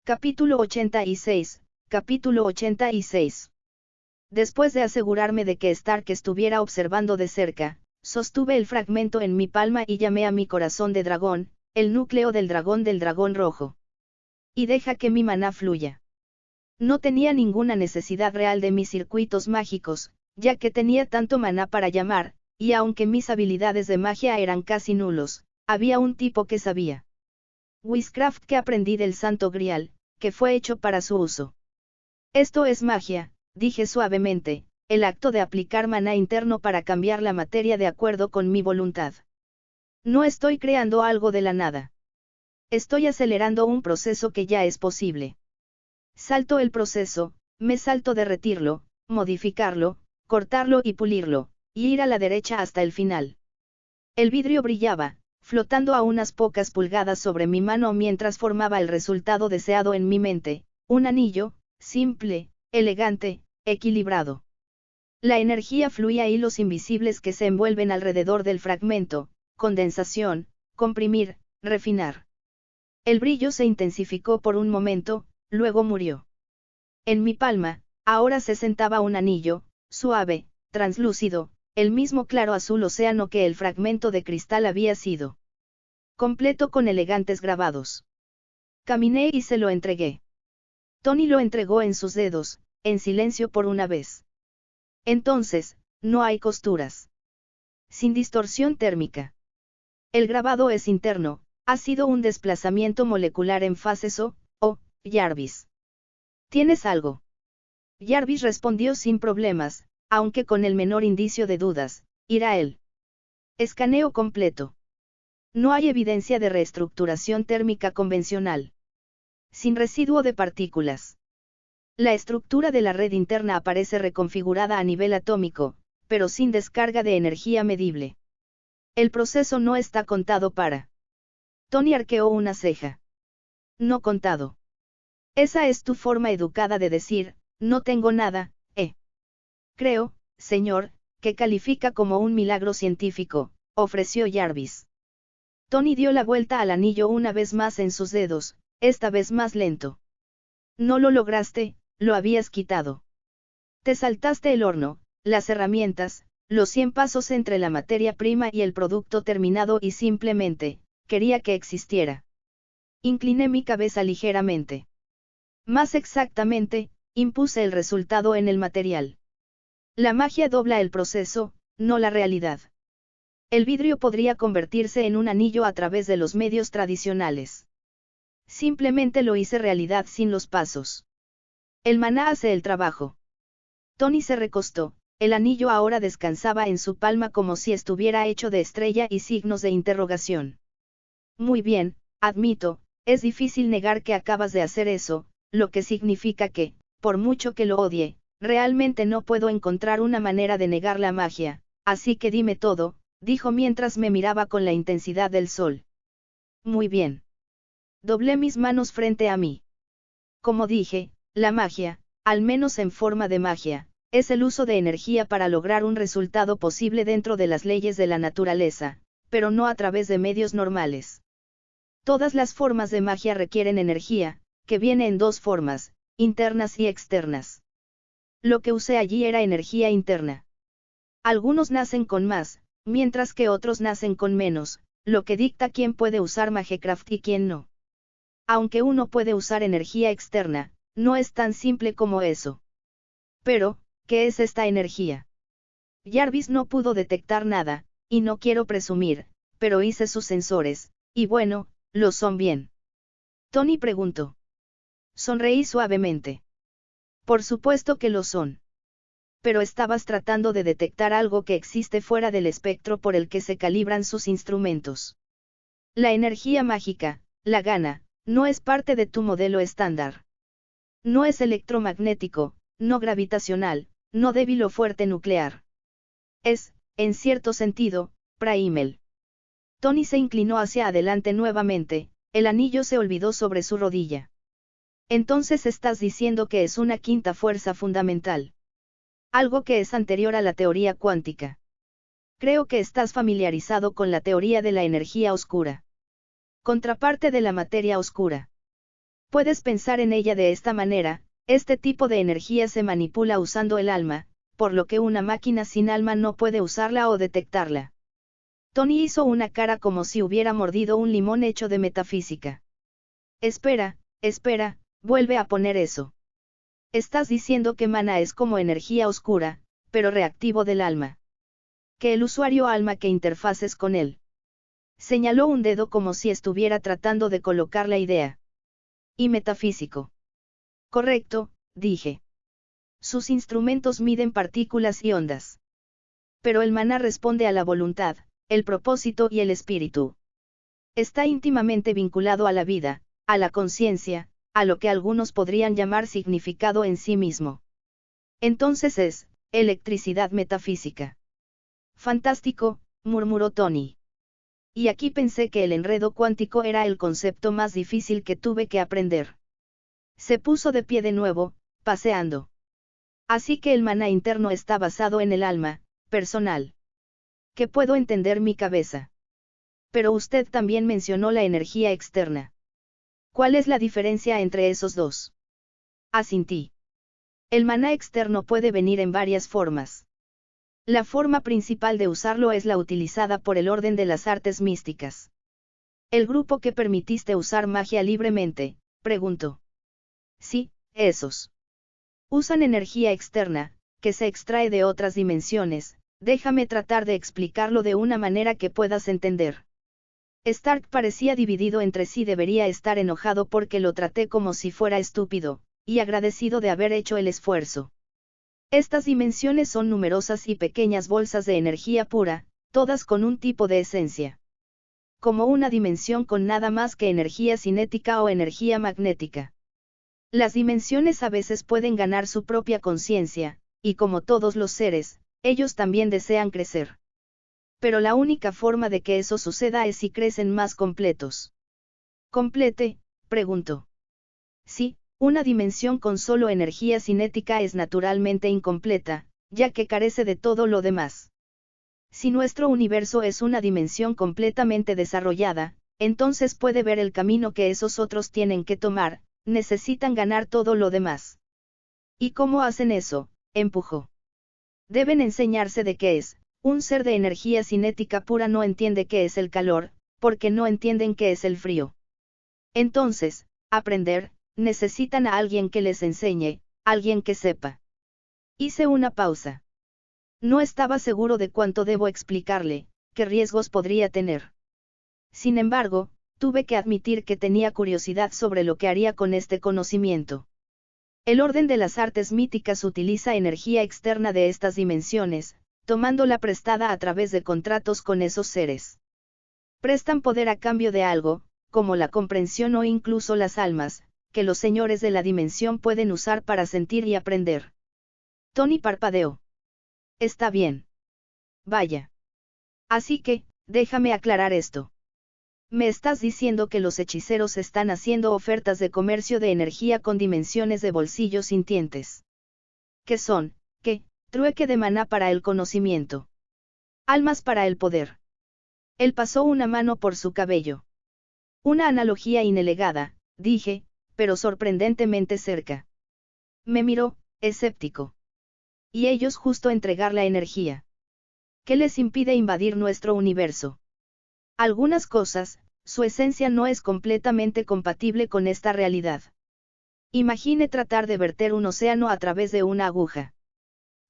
Capítulo 86, capítulo 86. Después de asegurarme de que Stark estuviera observando de cerca, sostuve el fragmento en mi palma y llamé a mi corazón de dragón, el núcleo del dragón rojo. Y deja que mi maná fluya. No tenía ninguna necesidad real de mis circuitos mágicos, ya que tenía tanto maná para llamar, y aunque mis habilidades de magia eran casi nulos, había un tipo que sabía. Witchcraft que aprendí del Santo Grial, que fue hecho para su uso. Esto es magia, dije suavemente, el acto de aplicar maná interno para cambiar la materia de acuerdo con mi voluntad. No estoy creando algo de la nada. Estoy acelerando un proceso que ya es posible. Salto el proceso, me salto derretirlo, modificarlo, cortarlo y pulirlo, y ir a la derecha hasta el final. El vidrio brillaba, flotando a unas pocas pulgadas sobre mi mano mientras formaba el resultado deseado en mi mente, un anillo, simple, elegante, equilibrado. La energía fluía a hilos invisibles que se envuelven alrededor del fragmento, condensación, comprimir, refinar. El brillo se intensificó por un momento, luego murió. En mi palma, ahora se sentaba un anillo, suave, translúcido, el mismo claro azul océano que el fragmento de cristal había sido. Completo con elegantes grabados. Caminé y se lo entregué. Tony lo entregó en sus dedos, en silencio por una vez. Entonces, no hay costuras. Sin distorsión térmica. El grabado es interno, ha sido un desplazamiento molecular en fases O, Jarvis. ¿Tienes algo? Jarvis respondió sin problemas, aunque con el menor indicio de dudas, Irael. Escaneo completo. No hay evidencia de reestructuración térmica convencional. Sin residuo de partículas. La estructura de la red interna aparece reconfigurada a nivel atómico, pero sin descarga de energía medible. El proceso no está contado para. Tony arqueó una ceja. No contado. Esa es tu forma educada de decir, no tengo nada, Creo, señor, que califica como un milagro científico, ofreció Jarvis. Tony dio la vuelta al anillo una vez más en sus dedos, esta vez más lento. No lo lograste, lo habías quitado. Te saltaste el horno, las herramientas, los 100 pasos entre la materia prima y el producto terminado y simplemente, quería que existiera. Incliné mi cabeza ligeramente. Más exactamente, impuse el resultado en el material. La magia dobla el proceso, no la realidad. El vidrio podría convertirse en un anillo a través de los medios tradicionales. Simplemente lo hice realidad sin los pasos. El maná hace el trabajo. Tony se recostó, el anillo ahora descansaba en su palma como si estuviera hecho de estrella y signos de interrogación. Muy bien, admito, es difícil negar que acabas de hacer eso, lo que significa que, por mucho que lo odie, realmente no puedo encontrar una manera de negar la magia, así que dime todo, dijo mientras me miraba con la intensidad del sol. Muy bien. Doblé mis manos frente a mí. Como dije, la magia, al menos en forma de magia, es el uso de energía para lograr un resultado posible dentro de las leyes de la naturaleza, pero no a través de medios normales. Todas las formas de magia requieren energía, que viene en dos formas, internas y externas. Lo que usé allí era energía interna. Algunos nacen con más, mientras que otros nacen con menos, lo que dicta quién puede usar Magecraft y quién no. Aunque uno puede usar energía externa, no es tan simple como eso. Pero, ¿qué es esta energía? Jarvis no pudo detectar nada, y no quiero presumir, pero hice sus sensores, y bueno, lo son bien. Tony preguntó. Sonreí suavemente. Por supuesto que lo son. Pero estabas tratando de detectar algo que existe fuera del espectro por el que se calibran sus instrumentos. La energía mágica, la gana, no es parte de tu modelo estándar. No es electromagnético, no gravitacional, no débil o fuerte nuclear. Es, en cierto sentido, primal. Tony se inclinó hacia adelante nuevamente, el anillo se olvidó sobre su rodilla. Entonces estás diciendo que es una quinta fuerza fundamental. Algo que es anterior a la teoría cuántica. Creo que estás familiarizado con la teoría de la energía oscura. Contraparte de la materia oscura. Puedes pensar en ella de esta manera, este tipo de energía se manipula usando el alma, por lo que una máquina sin alma no puede usarla o detectarla. Tony hizo una cara como si hubiera mordido un limón hecho de metafísica. Espera, vuelve a poner eso. Estás diciendo que mana es como energía oscura, pero reactivo del alma. Que el usuario alma que interfaces con él. Señaló un dedo como si estuviera tratando de colocar la idea. Y metafísico. Correcto, dije. Sus instrumentos miden partículas y ondas. Pero el maná responde a la voluntad, el propósito y el espíritu. Está íntimamente vinculado a la vida, a la conciencia, a lo que algunos podrían llamar significado en sí mismo. Entonces es, electricidad metafísica. Fantástico, murmuró Tony. Y aquí pensé que el enredo cuántico era el concepto más difícil que tuve que aprender. Se puso de pie de nuevo, paseando. Así que el maná interno está basado en el alma, personal. Que puedo entender mi cabeza. Pero usted también mencionó la energía externa. ¿Cuál es la diferencia entre esos dos? Asintí. El maná externo puede venir en varias formas. La forma principal de usarlo es la utilizada por el orden de las artes místicas. ¿El grupo que permitiste usar magia libremente? Preguntó. Sí, esos. Usan energía externa, que se extrae de otras dimensiones. Déjame tratar de explicarlo de una manera que puedas entender. Stark parecía dividido entre sí, debería estar enojado porque lo traté como si fuera estúpido, y agradecido de haber hecho el esfuerzo. Estas dimensiones son numerosas y pequeñas bolsas de energía pura, todas con un tipo de esencia. Como una dimensión con nada más que energía cinética o energía magnética. Las dimensiones a veces pueden ganar su propia conciencia, y como todos los seres, ellos también desean crecer. Pero la única forma de que eso suceda es si crecen más completos. ¿Complete? Preguntó. Sí, una dimensión con solo energía cinética es naturalmente incompleta, ya que carece de todo lo demás. Si nuestro universo es una dimensión completamente desarrollada, entonces puede ver el camino que esos otros tienen que tomar, necesitan ganar todo lo demás. ¿Y cómo hacen eso? Empujó. Deben enseñarse de qué es. Un ser de energía cinética pura no entiende qué es el calor, porque no entienden qué es el frío. Entonces, aprender, necesitan a alguien que les enseñe, alguien que sepa. Hice una pausa. No estaba seguro de cuánto debo explicarle, qué riesgos podría tener. Sin embargo, tuve que admitir que tenía curiosidad sobre lo que haría con este conocimiento. El orden de las artes míticas utiliza energía externa de estas dimensiones, tomándola prestada a través de contratos con esos seres. Prestan poder a cambio de algo, como la comprensión o incluso las almas, que los señores de la dimensión pueden usar para sentir y aprender. Tony parpadeó. Está bien. Vaya. Así que, déjame aclarar esto. Me estás diciendo que los hechiceros están haciendo ofertas de comercio de energía con dimensiones de bolsillos sintientes. ¿Qué son? ¿Qué? Trueque de maná para el conocimiento. Almas para el poder. Él pasó una mano por su cabello. Una analogía inelegada, dije, pero sorprendentemente cerca. Me miró, escéptico. Y ellos justo entregar la energía. ¿Qué les impide invadir nuestro universo? Algunas cosas, su esencia no es completamente compatible con esta realidad. Imagine tratar de verter un océano a través de una aguja.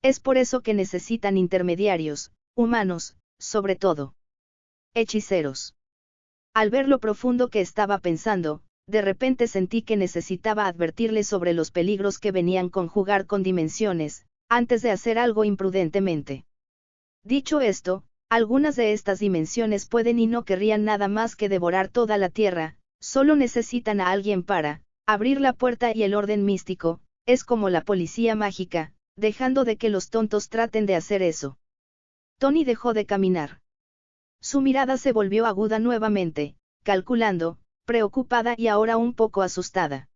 Es por eso que necesitan intermediarios, humanos, sobre todo. Hechiceros. Al ver lo profundo que estaba pensando, de repente sentí que necesitaba advertirle sobre los peligros que venían con jugar con dimensiones, antes de hacer algo imprudentemente. Dicho esto, algunas de estas dimensiones pueden y no querrían nada más que devorar toda la Tierra, solo necesitan a alguien para abrir la puerta y el orden místico, es como la policía mágica, dejando de que los tontos traten de hacer eso. Tony dejó de caminar. Su mirada se volvió aguda nuevamente, calculando, preocupada y ahora un poco asustada.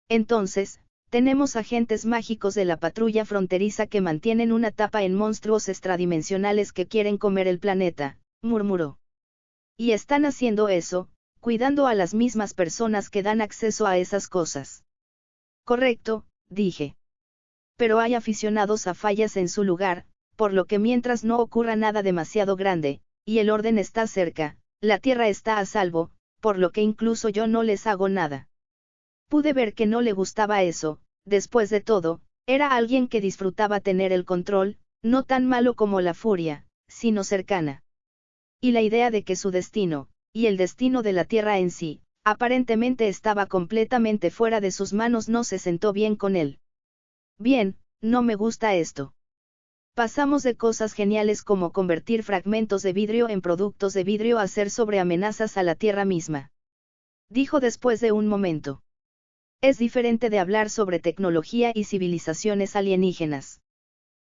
Entonces, tenemos agentes mágicos de la patrulla fronteriza que mantienen una tapa en monstruos extradimensionales que quieren comer el planeta, murmuró. Y están haciendo eso, cuidando a las mismas personas que dan acceso a esas cosas. Correcto, dije. Pero hay aficionados a fallas en su lugar, por lo que mientras no ocurra nada demasiado grande, y el orden está cerca, la Tierra está a salvo, por lo que incluso yo no les hago nada. Pude ver que no le gustaba eso, después de todo, era alguien que disfrutaba tener el control, no tan malo como la furia, sino cercana. Y la idea de que su destino, y el destino de la Tierra en sí, aparentemente estaba completamente fuera de sus manos no se sentó bien con él. Bien, no me gusta esto. Pasamos de cosas geniales como convertir fragmentos de vidrio en productos de vidrio a ser sobre amenazas a la Tierra misma. Dijo después de un momento. Es diferente de hablar sobre tecnología y civilizaciones alienígenas.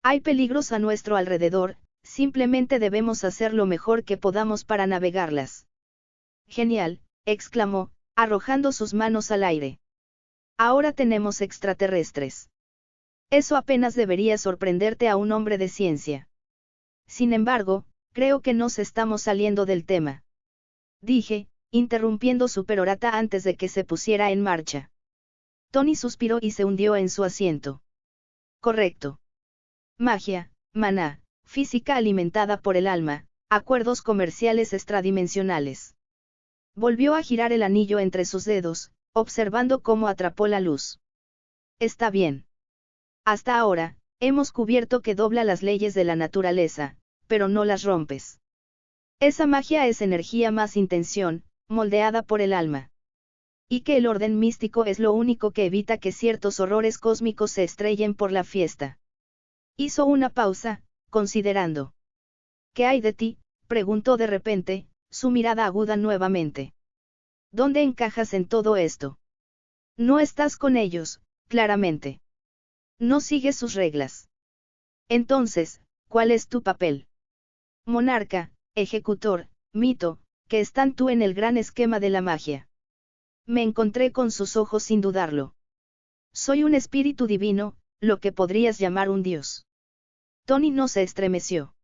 Hay peligros a nuestro alrededor, simplemente debemos hacer lo mejor que podamos para navegarlas. Genial, exclamó, arrojando sus manos al aire. Ahora tenemos extraterrestres. Eso apenas debería sorprenderte a un hombre de ciencia. Sin embargo, creo que nos estamos saliendo del tema. Dije, interrumpiendo su perorata antes de que se pusiera en marcha. Tony suspiró y se hundió en su asiento. Correcto. Magia, maná, física alimentada por el alma, acuerdos comerciales extradimensionales. Volvió a girar el anillo entre sus dedos, observando cómo atrapó la luz. Está bien. Hasta ahora, hemos cubierto que dobla las leyes de la naturaleza, pero no las rompes. Esa magia es energía más intención, moldeada por el alma. Y que el orden místico es lo único que evita que ciertos horrores cósmicos se estrellen por la fiesta. Hizo una pausa, considerando. ¿Qué hay de ti?, preguntó de repente, su mirada aguda nuevamente. ¿Dónde encajas en todo esto? No estás con ellos, claramente. No sigues sus reglas. Entonces, ¿cuál es tu papel? Monarca, ejecutor, mito, que están tú en el gran esquema de la magia. Me encontré con sus ojos sin dudarlo. Soy un espíritu divino, lo que podrías llamar un dios. Tony no se estremeció.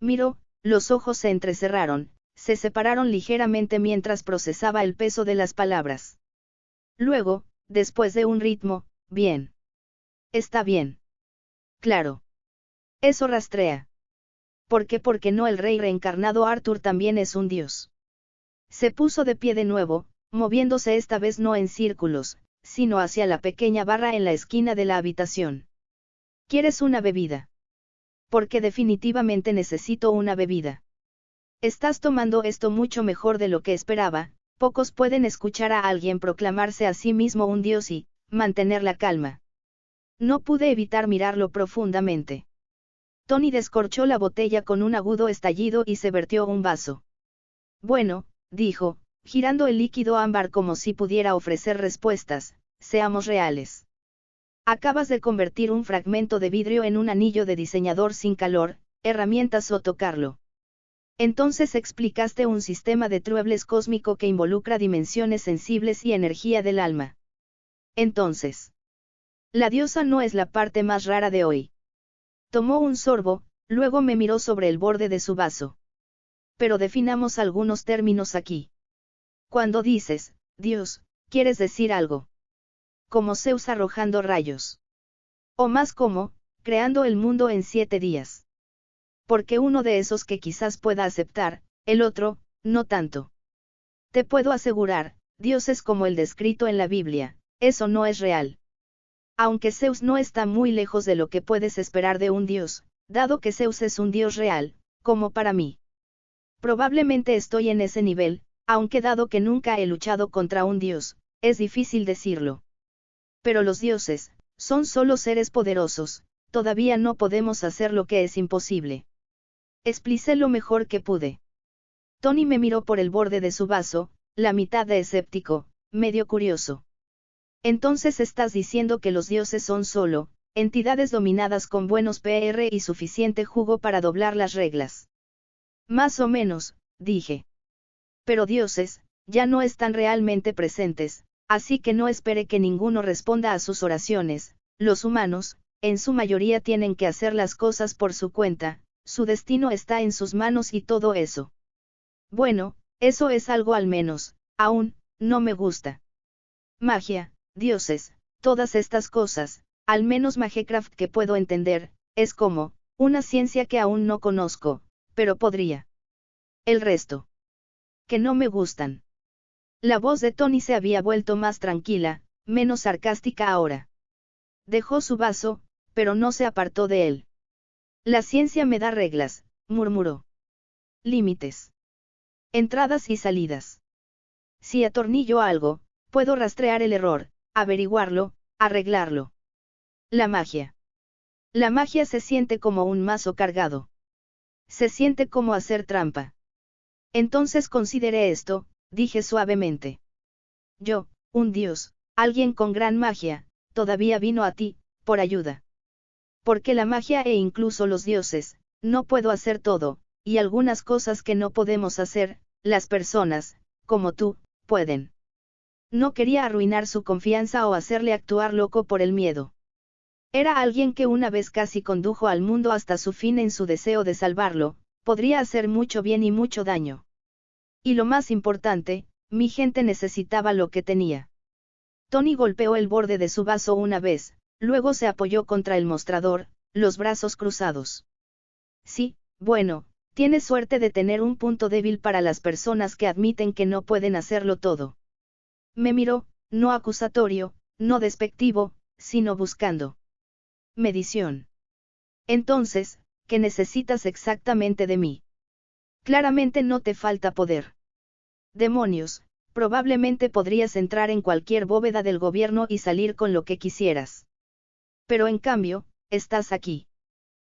Miró, los ojos se entrecerraron, se separaron ligeramente mientras procesaba el peso de las palabras. Luego, después de un ritmo, bien. Está bien. Claro. Eso rastrea. ¿Por qué? Porque no el rey reencarnado Arthur también es un dios. Se puso de pie de nuevo, moviéndose esta vez no en círculos, sino hacia la pequeña barra en la esquina de la habitación. ¿Quieres una bebida? Porque definitivamente necesito una bebida. Estás tomando esto mucho mejor de lo que esperaba, pocos pueden escuchar a alguien proclamarse a sí mismo un dios y mantener la calma. No pude evitar mirarlo profundamente. Tony descorchó la botella con un agudo estallido y se vertió un vaso. Bueno, dijo, girando el líquido ámbar como si pudiera ofrecer respuestas, seamos reales. Acabas de convertir un fragmento de vidrio en un anillo de diseñador sin calor, herramientas o tocarlo. Entonces explicaste un sistema de truebles cósmico que involucra dimensiones sensibles y energía del alma. Entonces, la diosa no es la parte más rara de hoy. Tomó un sorbo, luego me miró sobre el borde de su vaso. Pero definamos algunos términos aquí. Cuando dices, Dios, ¿quieres decir algo? Como Zeus arrojando rayos. O más como, creando el mundo en 7 días. Porque uno de esos que quizás pueda aceptar, el otro, no tanto. Te puedo asegurar, Dios es como el descrito en la Biblia, eso no es real. Aunque Zeus no está muy lejos de lo que puedes esperar de un dios, dado que Zeus es un dios real, como para mí. Probablemente estoy en ese nivel, aunque dado que nunca he luchado contra un dios, es difícil decirlo. Pero los dioses, son solo seres poderosos, todavía no podemos hacer lo que es imposible. Expliqué lo mejor que pude. Tony me miró por el borde de su vaso, la mitad de escéptico, medio curioso. Entonces estás diciendo que los dioses son solo entidades dominadas con buenos PR y suficiente jugo para doblar las reglas. Más o menos, dije. Pero dioses, ya no están realmente presentes, así que no espere que ninguno responda a sus oraciones. Los humanos, en su mayoría tienen que hacer las cosas por su cuenta, su destino está en sus manos y todo eso. Bueno, eso es algo al menos, Aún, no me gusta. Magia, dioses, todas estas cosas, al menos Magecraft que puedo entender, es como, una ciencia que aún no conozco, pero podría. El resto. Que no me gustan. La voz de Tony se había vuelto más tranquila, menos sarcástica ahora. Dejó su vaso, pero no se apartó de él. La ciencia me da reglas, murmuró. Límites. Entradas y salidas. Si atornillo algo, puedo rastrear el error, averiguarlo, arreglarlo. La magia. La magia se siente como un mazo cargado. Se siente como hacer trampa. Entonces consideré esto, dije suavemente. Yo, un dios, alguien con gran magia, todavía vino a ti, por ayuda. Porque la magia e incluso los dioses, no puedo hacer todo, y algunas cosas que no podemos hacer, las personas, como tú, pueden. No quería arruinar su confianza o hacerle actuar loco por el miedo. Era alguien que una vez casi condujo al mundo hasta su fin en su deseo de salvarlo, podría hacer mucho bien y mucho daño. Y lo más importante, mi gente necesitaba lo que tenía. Tony golpeó el borde de su vaso una vez, luego se apoyó contra el mostrador, los brazos cruzados. Sí, bueno, tienes suerte de tener un punto débil para las personas que admiten que no pueden hacerlo todo. Me miró, no acusatorio, no despectivo, sino buscando. Medición. Entonces, ¿qué necesitas exactamente de mí? Claramente no te falta poder. Demonios, probablemente podrías entrar en cualquier bóveda del gobierno y salir con lo que quisieras. Pero en cambio, estás aquí.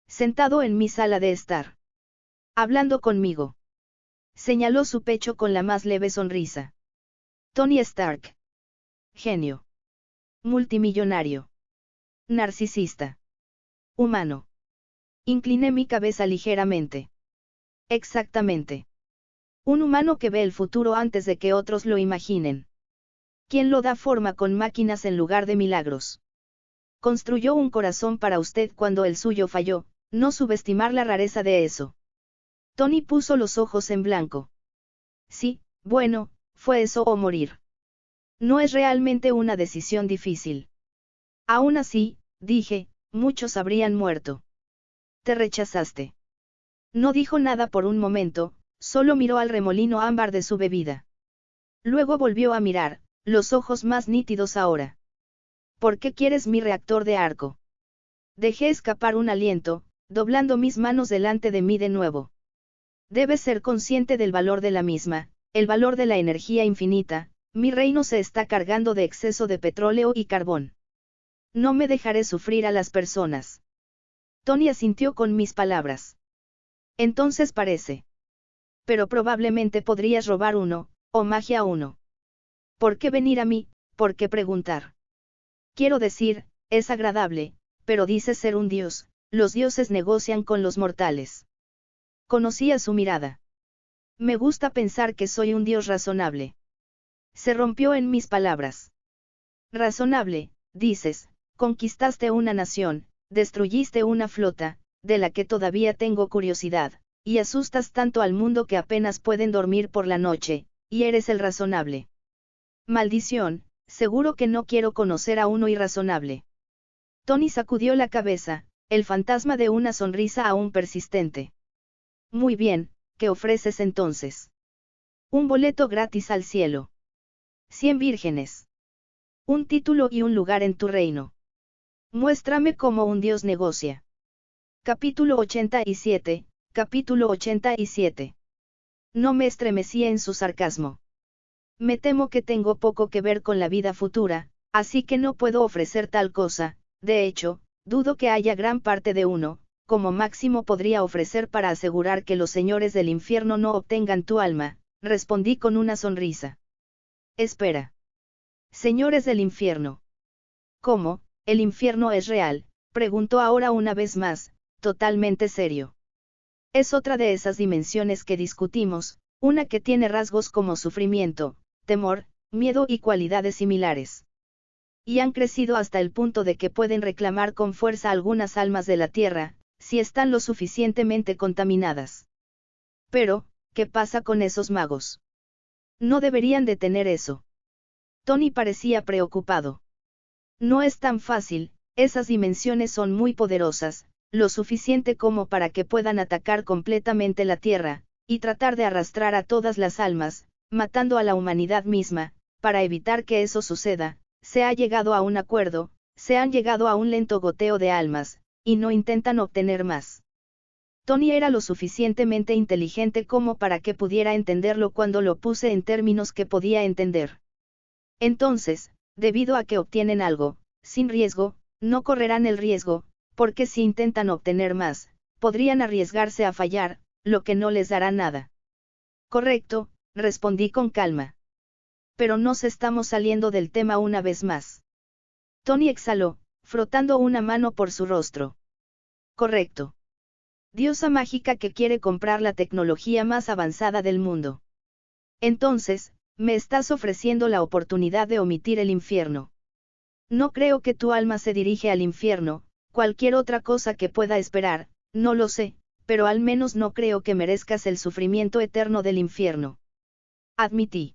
Sentado en mi sala de estar. Hablando conmigo. Señaló su pecho con la más leve sonrisa. Tony Stark. Genio. Multimillonario. Narcisista. Humano. Incliné mi cabeza ligeramente. Exactamente. Un humano que ve el futuro antes de que otros lo imaginen. ¿Quién lo da forma con máquinas en lugar de milagros? Construyó un corazón para usted cuando el suyo falló, no subestimar la rareza de eso. Tony puso los ojos en blanco. Sí, bueno, fue eso o morir. No es realmente una decisión difícil. Aún así, dije, muchos habrían muerto. Te rechazaste. No dijo nada por un momento, solo miró al remolino ámbar de su bebida. Luego volvió a mirar, los ojos más nítidos ahora. ¿Por qué quieres mi reactor de arco? Dejé escapar un aliento, doblando mis manos delante de mí de nuevo. Debes ser consciente del valor de la misma, el valor de la energía infinita, mi reino se está cargando de exceso de petróleo y carbón. No me dejaré sufrir a las personas. Tony asintió con mis palabras. Entonces parece. Pero probablemente podrías robar uno, o magia uno. ¿Por qué venir a mí? ¿Por qué preguntar? Quiero decir, es agradable, pero dices ser un dios, los dioses negocian con los mortales. Conocía su mirada. Me gusta pensar que soy un dios razonable. Se rompió en mis palabras. Razonable, dices, conquistaste una nación, destruyiste una flota, de la que todavía tengo curiosidad, y asustas tanto al mundo que apenas pueden dormir por la noche, y eres el razonable. Maldición, seguro que no quiero conocer a uno irrazonable. Tony sacudió la cabeza, el fantasma de una sonrisa aún persistente. Muy bien, ¿qué ofreces entonces? Un boleto gratis al cielo. 100 vírgenes. Un título y un lugar en tu reino. Muéstrame cómo un dios negocia. Capítulo 87, capítulo 87. No me estremecí en su sarcasmo. Me temo que tengo poco que ver con la vida futura, así que no puedo ofrecer tal cosa, de hecho, dudo que haya gran parte de uno, como máximo podría ofrecer para asegurar que los señores del infierno no obtengan tu alma, respondí con una sonrisa. Espera. Señores del infierno. ¿Cómo, el infierno es real? Preguntó ahora una vez más, totalmente serio. Es otra de esas dimensiones que discutimos, una que tiene rasgos como sufrimiento, temor, miedo y cualidades similares. Y han crecido hasta el punto de que pueden reclamar con fuerza algunas almas de la tierra, si están lo suficientemente contaminadas. Pero, ¿qué pasa con esos magos? No deberían detener eso. Tony parecía preocupado. No es tan fácil, esas dimensiones son muy poderosas, lo suficiente como para que puedan atacar completamente la Tierra, y tratar de arrastrar a todas las almas, matando a la humanidad misma. Para evitar que eso suceda, se ha llegado a un acuerdo, se han llegado a un lento goteo de almas, y no intentan obtener más. Tony era lo suficientemente inteligente como para que pudiera entenderlo cuando lo puse en términos que podía entender. Entonces, debido a que obtienen algo, sin riesgo, no correrán el riesgo, porque si intentan obtener más, podrían arriesgarse a fallar, lo que no les dará nada. Correcto, respondí con calma. Pero nos estamos saliendo del tema una vez más. Tony exhaló, frotando una mano por su rostro. Correcto. Diosa mágica que quiere comprar la tecnología más avanzada del mundo. Entonces, me estás ofreciendo la oportunidad de omitir el infierno. No creo que tu alma se dirige al infierno, cualquier otra cosa que pueda esperar, no lo sé, pero al menos no creo que merezcas el sufrimiento eterno del infierno. Admití.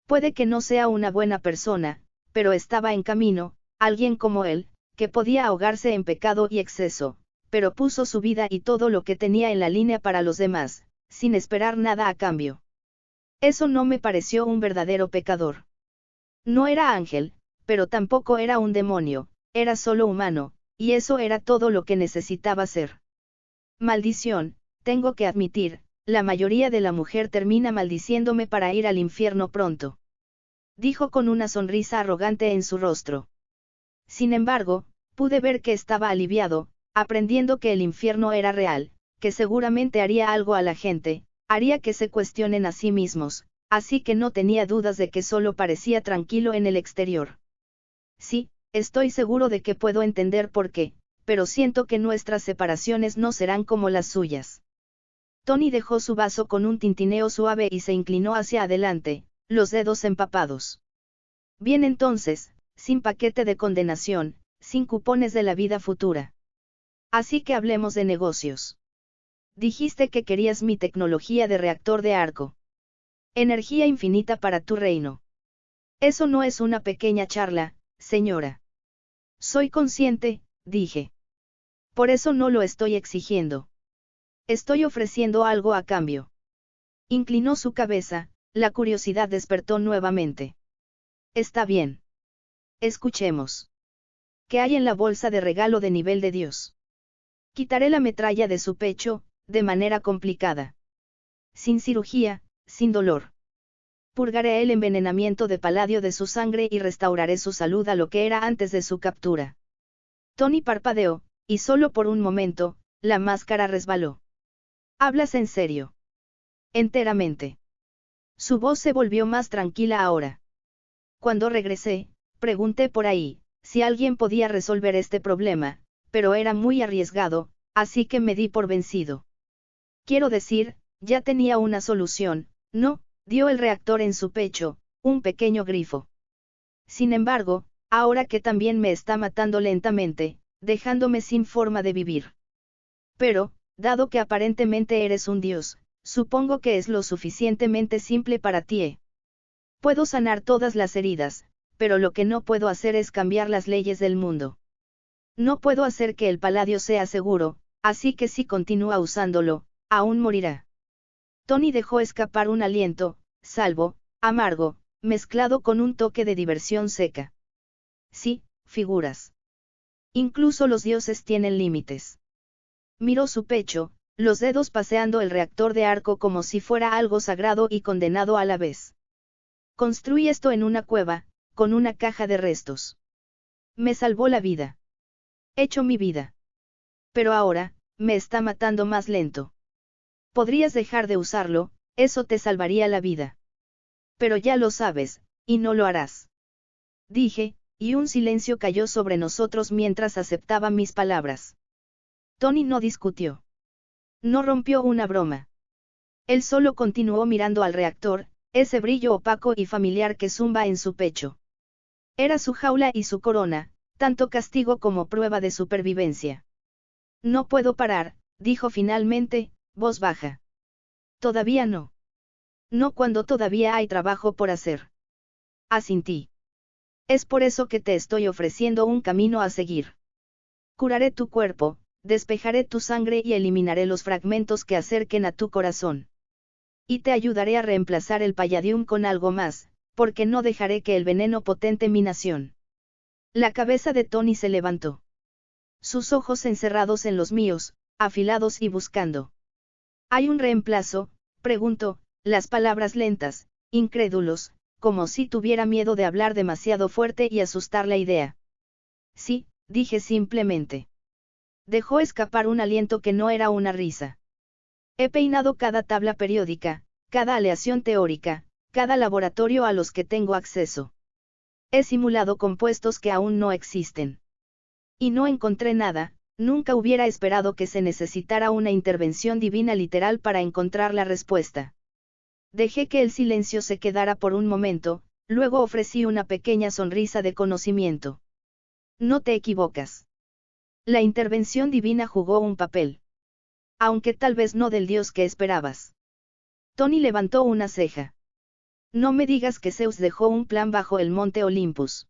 Puede que no sea una buena persona, pero estaba en camino, alguien como él, que podía ahogarse en pecado y exceso, pero puso su vida y todo lo que tenía en la línea para los demás, sin esperar nada a cambio. Eso no me pareció un verdadero pecador. No era ángel, pero tampoco era un demonio, era solo humano, y eso era todo lo que necesitaba ser. Maldición, tengo que admitir, la mayoría de la mujer termina maldiciéndome para ir al infierno pronto. Dijo con una sonrisa arrogante en su rostro. Sin embargo, pude ver que estaba aliviado, aprendiendo que el infierno era real, que seguramente haría algo a la gente, haría que se cuestionen a sí mismos, así que no tenía dudas de que solo parecía tranquilo en el exterior. Sí, estoy seguro de que puedo entender por qué, pero siento que nuestras separaciones no serán como las suyas. Tony dejó su vaso con un tintineo suave y se inclinó hacia adelante, los dedos empapados. Bien entonces, sin paquete de condenación, sin cupones de la vida futura. Así que hablemos de negocios. Dijiste que querías mi tecnología de reactor de arco. Energía infinita para tu reino. Eso no es una pequeña charla, señora. Soy consciente, dije. Por eso no lo estoy exigiendo. Estoy ofreciendo algo a cambio. Inclinó su cabeza, la curiosidad despertó nuevamente. Está bien. Escuchemos. ¿Qué hay en la bolsa de regalo de nivel de Dios? Quitaré la metralla de su pecho, de manera complicada. Sin cirugía, sin dolor. Purgaré el envenenamiento de paladio de su sangre y restauraré su salud a lo que era antes de su captura. Tony parpadeó, y solo por un momento, la máscara resbaló. ¿Hablas en serio? Enteramente. Su voz se volvió más tranquila ahora. Cuando regresé, pregunté por ahí, si alguien podía resolver este problema, pero era muy arriesgado, así que me di por vencido. Quiero decir, ya tenía una solución, ¿no? Dio el reactor en su pecho, un pequeño grifo. Sin embargo, ahora que también me está matando lentamente, dejándome sin forma de vivir. Pero, dado que aparentemente eres un dios, supongo que es lo suficientemente simple para ti. Puedo sanar todas las heridas, pero lo que no puedo hacer es cambiar las leyes del mundo. No puedo hacer que el paladio sea seguro, así que si continúa usándolo, aún morirá. Tony dejó escapar un aliento, salvo, amargo, mezclado con un toque de diversión seca. Sí, figuras. Incluso los dioses tienen límites. Miró su pecho, los dedos paseando el reactor de arco como si fuera algo sagrado y condenado a la vez. Construí esto en una cueva, con una caja de restos. Me salvó la vida. Hecho mi vida. Pero ahora, me está matando más lento. Podrías dejar de usarlo, eso te salvaría la vida. Pero ya lo sabes, y no lo harás. Dije, y un silencio cayó sobre nosotros mientras aceptaba mis palabras. Tony no discutió. No rompió una broma. Él solo continuó mirando al reactor, ese brillo opaco y familiar que zumba en su pecho. Era su jaula y su corona, tanto castigo como prueba de supervivencia. No puedo parar, dijo finalmente, voz baja. Todavía no. No cuando todavía hay trabajo por hacer. Asintí. Es por eso que te estoy ofreciendo un camino a seguir. Curaré tu cuerpo, despejaré tu sangre y eliminaré los fragmentos que acerquen a tu corazón. Y te ayudaré a reemplazar el palladium con algo más, porque no dejaré que el veneno potente mi nación. La cabeza de Tony se levantó. Sus ojos encerrados en los míos, afilados y buscando. ¿Hay un reemplazo?, preguntó, las palabras lentas, incrédulos, como si tuviera miedo de hablar demasiado fuerte y asustar la idea. Sí, dije simplemente. Dejó escapar un aliento que no era una risa. He peinado cada tabla periódica, cada aleación teórica, cada laboratorio a los que tengo acceso. He simulado compuestos que aún no existen. Y no encontré nada. Nunca hubiera esperado que se necesitara una intervención divina literal para encontrar la respuesta. Dejé que el silencio se quedara por un momento, luego ofrecí una pequeña sonrisa de conocimiento. No te equivocas. La intervención divina jugó un papel. Aunque tal vez no del Dios que esperabas. Tony levantó una ceja. No me digas que Zeus dejó un plan bajo el monte Olympus.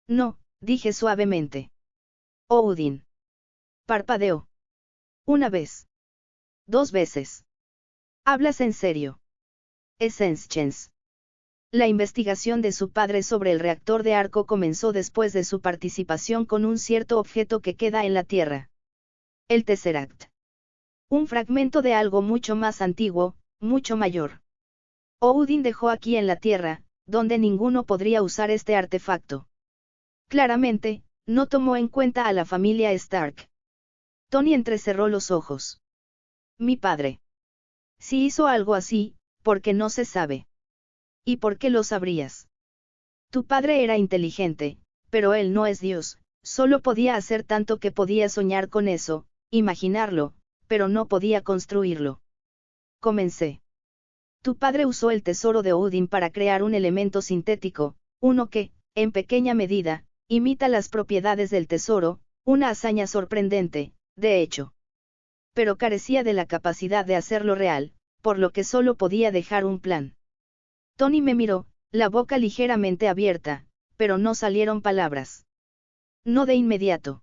No, dije suavemente. Odín. Parpadeó. Una vez. 2 veces. ¿Hablas en serio? Essenschens. La investigación de su padre sobre el reactor de arco comenzó después de su participación con un cierto objeto que queda en la Tierra. El Tesseract. Un fragmento de algo mucho más antiguo, mucho mayor. Odín dejó aquí en la Tierra, donde ninguno podría usar este artefacto. Claramente, no tomó en cuenta a la familia Stark. Tony entrecerró los ojos. Mi padre. Si hizo algo así, ¿por qué no se sabe? ¿Y por qué lo sabrías? Tu padre era inteligente, pero él no es Dios, solo podía hacer tanto que podía soñar con eso, imaginarlo, pero no podía construirlo. Comencé. Tu padre usó el tesoro de Odín para crear un elemento sintético, uno que, en pequeña medida, imita las propiedades del tesoro, una hazaña sorprendente, de hecho. Pero carecía de la capacidad de hacerlo real, por lo que solo podía dejar un plan. Tony me miró, la boca ligeramente abierta, pero no salieron palabras. No de inmediato.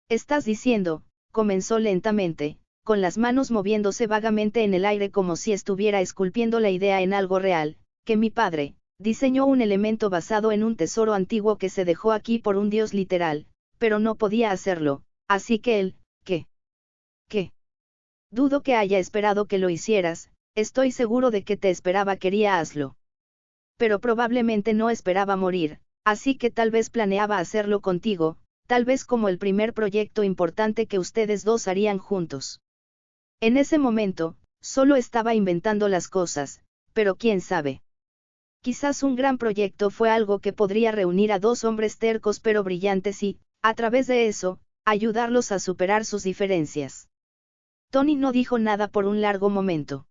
Estás diciendo, comenzó lentamente, con las manos moviéndose vagamente en el aire como si estuviera esculpiendo la idea en algo real, que mi padre, diseñó un elemento basado en un tesoro antiguo que se dejó aquí por un dios literal, pero no podía hacerlo, así que él, ¿qué? ¿Qué? Dudo que haya esperado que lo hicieras, estoy seguro de que te esperaba quería hazlo. Pero probablemente no esperaba morir, así que tal vez planeaba hacerlo contigo, tal vez como el primer proyecto importante que ustedes dos harían juntos. En ese momento, solo estaba inventando las cosas, pero quién sabe. Quizás un gran proyecto fue algo que podría reunir a 2 hombres tercos pero brillantes y, a través de eso, ayudarlos a superar sus diferencias. Tony no dijo nada por un largo momento.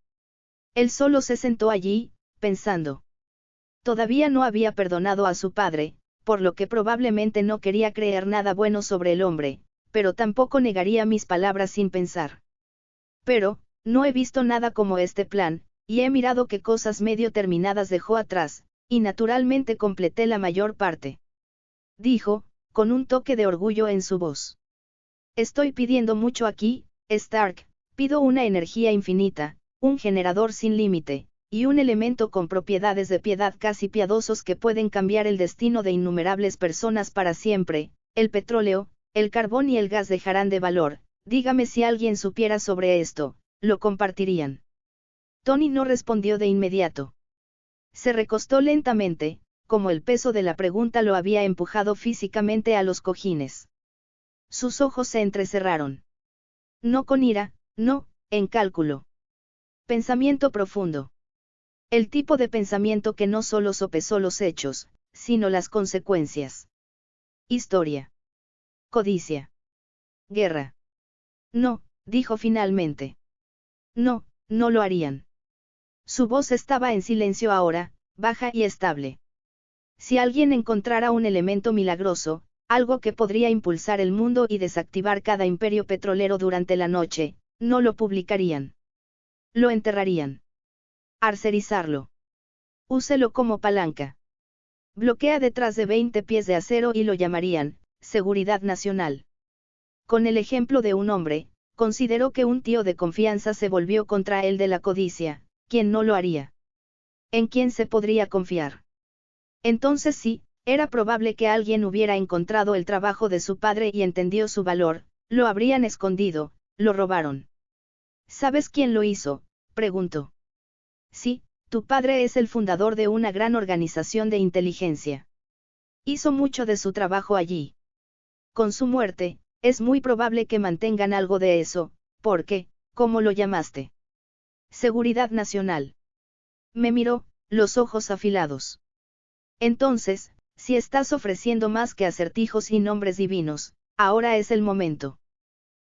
Él solo se sentó allí, pensando. Todavía no había perdonado a su padre, por lo que probablemente no quería creer nada bueno sobre el hombre, pero tampoco negaría mis palabras sin pensar. Pero, no he visto nada como este plan, y he mirado qué cosas medio terminadas dejó atrás, y naturalmente completé la mayor parte. Dijo, con un toque de orgullo en su voz. Estoy pidiendo mucho aquí, Stark, pido una energía infinita, un generador sin límite, y un elemento con propiedades de piedad casi piadosos que pueden cambiar el destino de innumerables personas para siempre. El petróleo, el carbón y el gas dejarán de valor. Dígame si alguien supiera sobre esto, ¿lo compartirían? Tony no respondió de inmediato. Se recostó lentamente, como el peso de la pregunta lo había empujado físicamente a los cojines. Sus ojos se entrecerraron. No con ira, no, en cálculo. Pensamiento profundo. El tipo de pensamiento que no solo sopesó los hechos, sino las consecuencias. Historia. Codicia. Guerra. No, dijo finalmente. No, no lo harían. Su voz estaba en silencio ahora, baja y estable. Si alguien encontrara un elemento milagroso, algo que podría impulsar el mundo y desactivar cada imperio petrolero durante la noche, no lo publicarían. Lo enterrarían. Arcerizarlo. Úselo como palanca. Bloquea detrás de 20 pies de acero y lo llamarían, seguridad nacional. Con el ejemplo de un hombre, consideró que un tío de confianza se volvió contra él de la codicia, ¿quién no lo haría? ¿En quién se podría confiar? Entonces sí, era probable que alguien hubiera encontrado el trabajo de su padre y entendió su valor, lo habrían escondido, lo robaron. ¿Sabes quién lo hizo?, preguntó. Sí, tu padre es el fundador de una gran organización de inteligencia. Hizo mucho de su trabajo allí. Con su muerte, es muy probable que mantengan algo de eso, porque, ¿cómo lo llamaste? Seguridad nacional. Me miró, los ojos afilados. Entonces, si estás ofreciendo más que acertijos y nombres divinos, ahora es el momento.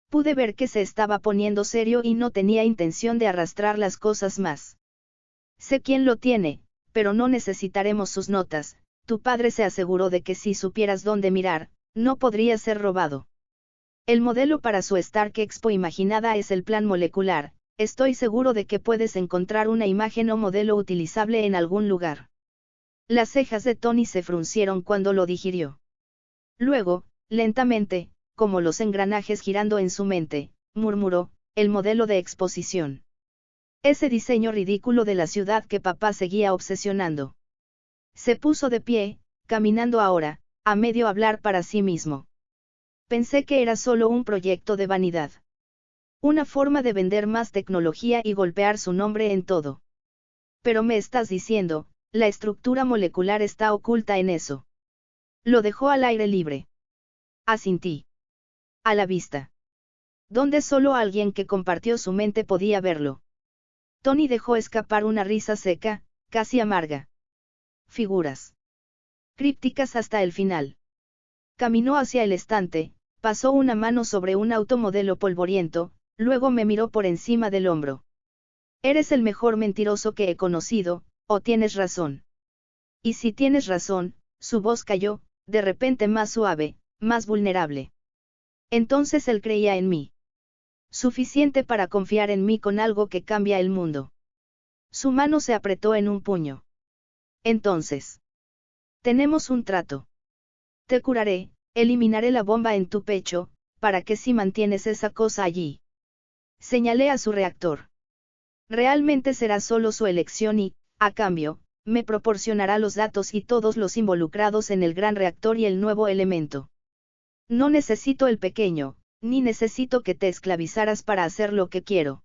Pude ver que se estaba poniendo serio y no tenía intención de arrastrar las cosas más. Sé quién lo tiene, pero no necesitaremos sus notas. Tu padre se aseguró de que si supieras dónde mirar, no podría ser robado. El modelo para su Stark Expo imaginada es el plan molecular. Estoy seguro de que puedes encontrar una imagen o modelo utilizable en algún lugar. Las cejas de Tony se fruncieron cuando lo digirió. Luego, lentamente, como los engranajes girando en su mente, murmuró, el modelo de exposición. Ese diseño ridículo de la ciudad que papá seguía obsesionando. Se puso de pie, caminando ahora, a medio hablar para sí mismo. Pensé que era solo un proyecto de vanidad. Una forma de vender más tecnología y golpear su nombre en todo. Pero me estás diciendo, la estructura molecular está oculta en eso. Lo dejó al aire libre. Asintí. A la vista. Donde solo alguien que compartió su mente podía verlo. Tony dejó escapar una risa seca, casi amarga. Figuras. Crípticas hasta el final. Caminó hacia el estante, pasó una mano sobre un automodelo polvoriento, luego me miró por encima del hombro. Eres el mejor mentiroso que he conocido, o tienes razón. Y si tienes razón, su voz cayó, de repente más suave, más vulnerable. Entonces él creía en mí. Suficiente para confiar en mí con algo que cambia el mundo. Su mano se apretó en un puño. Entonces. Tenemos un trato. Te curaré, eliminaré la bomba en tu pecho, para que si mantienes esa cosa allí. Señalé a su reactor. Realmente será solo su elección y, a cambio, me proporcionará los datos y todos los involucrados en el gran reactor y el nuevo elemento. No necesito el pequeño, ni necesito que te esclavizaras para hacer lo que quiero.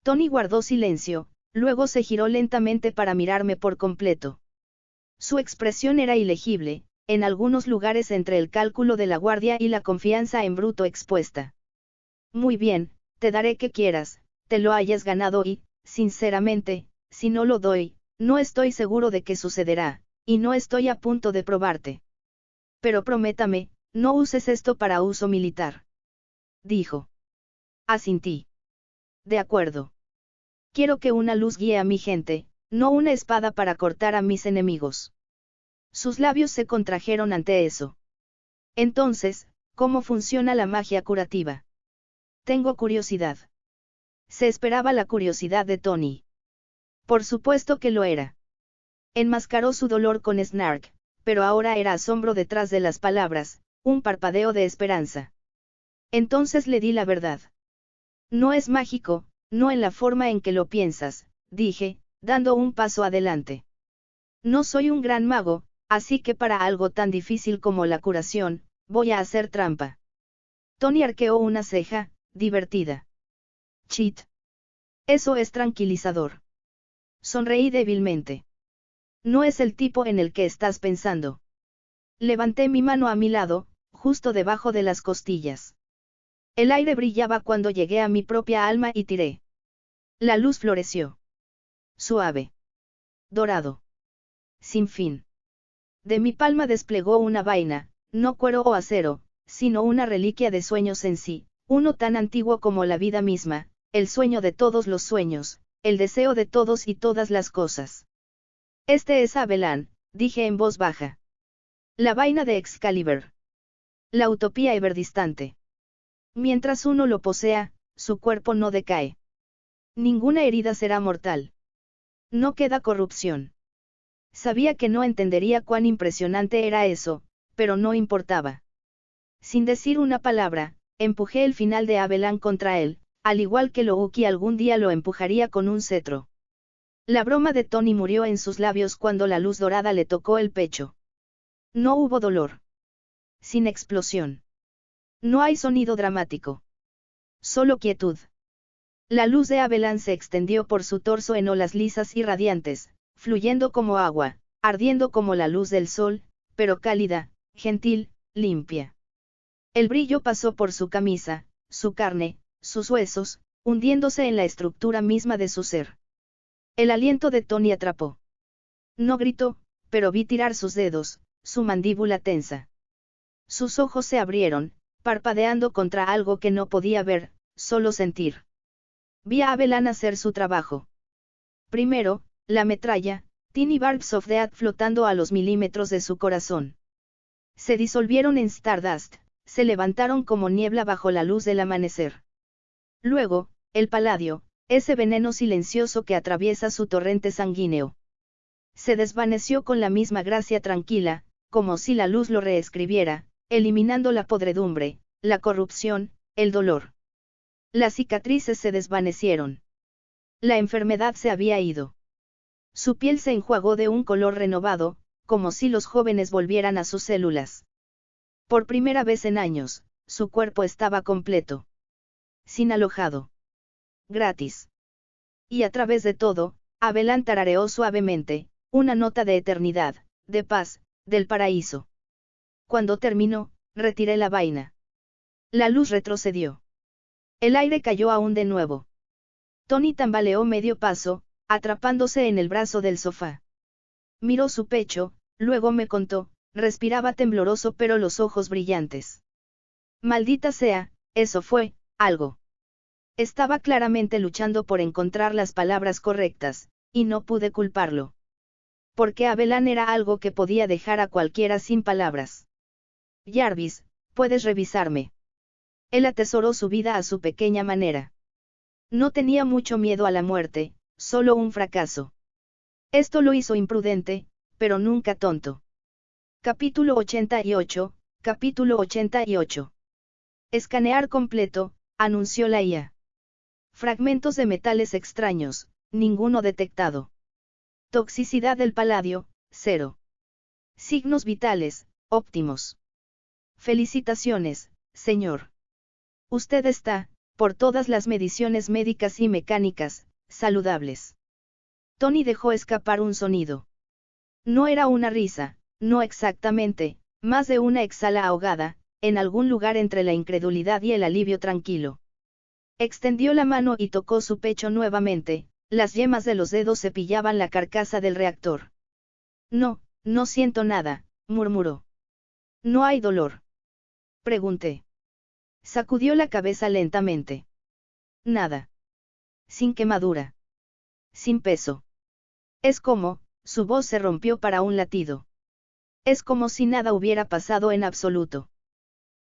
Tony guardó silencio, luego se giró lentamente para mirarme por completo. Su expresión era ilegible, en algunos lugares entre el cálculo de la guardia y la confianza en bruto expuesta. Muy bien, te daré que quieras, te lo hayas ganado y, sinceramente, si no lo doy, no estoy seguro de qué sucederá, y no estoy a punto de probarte. Pero prométame, no uses esto para uso militar. Dijo. Asintí. De acuerdo. Quiero que una luz guíe a mi gente, no una espada para cortar a mis enemigos. Sus labios se contrajeron ante eso. Entonces, ¿cómo funciona la magia curativa? Tengo curiosidad. Se esperaba la curiosidad de Tony. Por supuesto que lo era. Enmascaró su dolor con Snark, pero ahora era asombro detrás de las palabras, un parpadeo de esperanza. Entonces le di la verdad. No es mágico, no en la forma en que lo piensas, dije, dando un paso adelante. No soy un gran mago, así que para algo tan difícil como la curación, voy a hacer trampa. Tony arqueó una ceja, divertida. Chit. Eso es tranquilizador. Sonreí débilmente. No es el tipo en el que estás pensando. Levanté mi mano a mi lado, justo debajo de las costillas. El aire brillaba cuando llegué a mi propia alma y tiré. La luz floreció. Suave. Dorado. Sin fin. De mi palma desplegó una vaina, no cuero o acero, sino una reliquia de sueños en sí, uno tan antiguo como la vida misma, el sueño de todos los sueños, el deseo de todos y todas las cosas. Este es Abelan, dije en voz baja. La vaina de Excalibur. La utopía everdistante. Mientras uno lo posea, su cuerpo no decae. Ninguna herida será mortal. No queda corrupción. Sabía que no entendería cuán impresionante era eso, pero no importaba. Sin decir una palabra, empujé el final de Abelan contra él, al igual que Louki algún día lo empujaría con un cetro. La broma de Tony murió en sus labios cuando la luz dorada le tocó el pecho. No hubo dolor. Sin explosión. No hay sonido dramático. Solo quietud. La luz de Abelan se extendió por su torso en olas lisas y radiantes, fluyendo como agua, ardiendo como la luz del sol, pero cálida, gentil, limpia. El brillo pasó por su camisa, su carne, sus huesos, hundiéndose en la estructura misma de su ser. El aliento de Tony atrapó. No gritó, pero vi tirar sus dedos, su mandíbula tensa. Sus ojos se abrieron, parpadeando contra algo que no podía ver, solo sentir. Vi a Abelan hacer su trabajo. Primero, la metralla, Tiny Barbs of Death flotando a los milímetros de su corazón. Se disolvieron en Stardust, se levantaron como niebla bajo la luz del amanecer. Luego, el paladio, ese veneno silencioso que atraviesa su torrente sanguíneo. Se desvaneció con la misma gracia tranquila, como si la luz lo reescribiera, eliminando la podredumbre, la corrupción, el dolor. Las cicatrices se desvanecieron. La enfermedad se había ido. Su piel se enjuagó de un color renovado, como si los jóvenes volvieran a sus células. Por primera vez en años, su cuerpo estaba completo. Sin alojado. Gratis. Y a través de todo, Abelan tarareó suavemente, una nota de eternidad, de paz, del paraíso. Cuando terminó, retiré la vaina. La luz retrocedió. El aire cayó aún de nuevo. Tony tambaleó medio paso, atrapándose en el brazo del sofá. Miró su pecho, luego me contó, respiraba tembloroso pero los ojos brillantes. Maldita sea, eso fue, algo. Estaba claramente luchando por encontrar las palabras correctas, y no pude culparlo. Porque Abelan era algo que podía dejar a cualquiera sin palabras. Jarvis, puedes revisarme. Él atesoró su vida a su pequeña manera. No tenía mucho miedo a la muerte, solo un fracaso. Esto lo hizo imprudente, pero nunca tonto. Capítulo 88, capítulo 88. Escanear completo, anunció la IA. Fragmentos de metales extraños, ninguno detectado. Toxicidad del paladio, 0. Signos vitales, óptimos. Felicitaciones, señor. Usted está, por todas las mediciones médicas y mecánicas, saludables. Tony dejó escapar un sonido. No era una risa, no exactamente, más de una exhala ahogada, en algún lugar entre la incredulidad y el alivio tranquilo. Extendió la mano y tocó su pecho nuevamente, las yemas de los dedos cepillaban la carcasa del reactor. No, no siento nada, murmuró. ¿No hay dolor? Pregunté. Sacudió la cabeza lentamente. Nada. Sin quemadura. Sin peso. Es como, su voz se rompió para un latido. Es como si nada hubiera pasado en absoluto.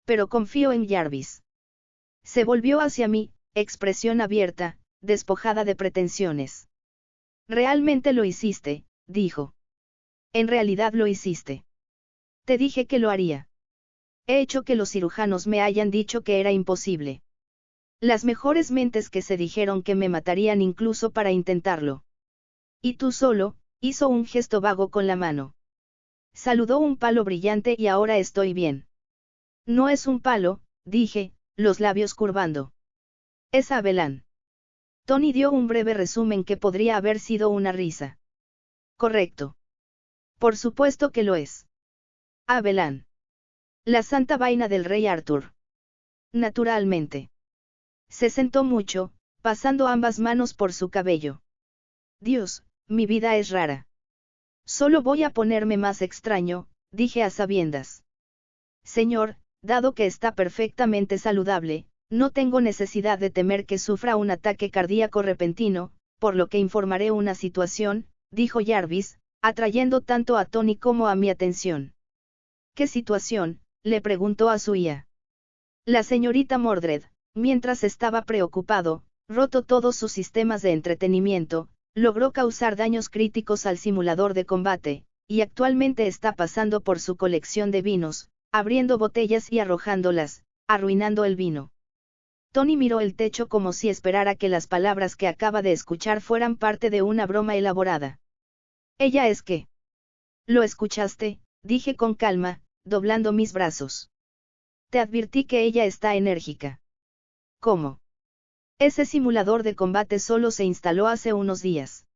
Pero confío en Jarvis. Se volvió hacia mí, expresión abierta, despojada de pretensiones. Realmente lo hiciste, dijo. En realidad lo hiciste. Te dije que lo haría. He hecho que los cirujanos me hayan dicho que era imposible. Las mejores mentes que se dijeron que me matarían incluso para intentarlo. Y tú solo, hizo un gesto vago con la mano. Saludó un palo brillante y ahora estoy bien. No es un palo, dije, los labios curvando. Es Abelan. Tony dio un breve resumen que podría haber sido una risa. Correcto. Por supuesto que lo es. Abelan. La santa vaina del rey Arthur. Naturalmente. Se sentó mucho, pasando ambas manos por su cabello. Dios, mi vida es rara. Solo voy a ponerme más extraño, dije a sabiendas. Señor, dado que está perfectamente saludable, no tengo necesidad de temer que sufra un ataque cardíaco repentino, por lo que informaré una situación, dijo Jarvis, atrayendo tanto a Tony como a mi atención. ¿Qué situación?, le preguntó a su IA. La señorita Mordred, mientras estaba preocupado, roto todos sus sistemas de entretenimiento, logró causar daños críticos al simulador de combate, y actualmente está pasando por su colección de vinos, abriendo botellas y arrojándolas, arruinando el vino. Tony miró el techo como si esperara que las palabras que acaba de escuchar fueran parte de una broma elaborada. ¿Ella es qué? Lo escuchaste, dije con calma, doblando mis brazos. Te advertí que ella está enérgica. ¿Cómo? Ese simulador de combate solo se instaló hace unos días.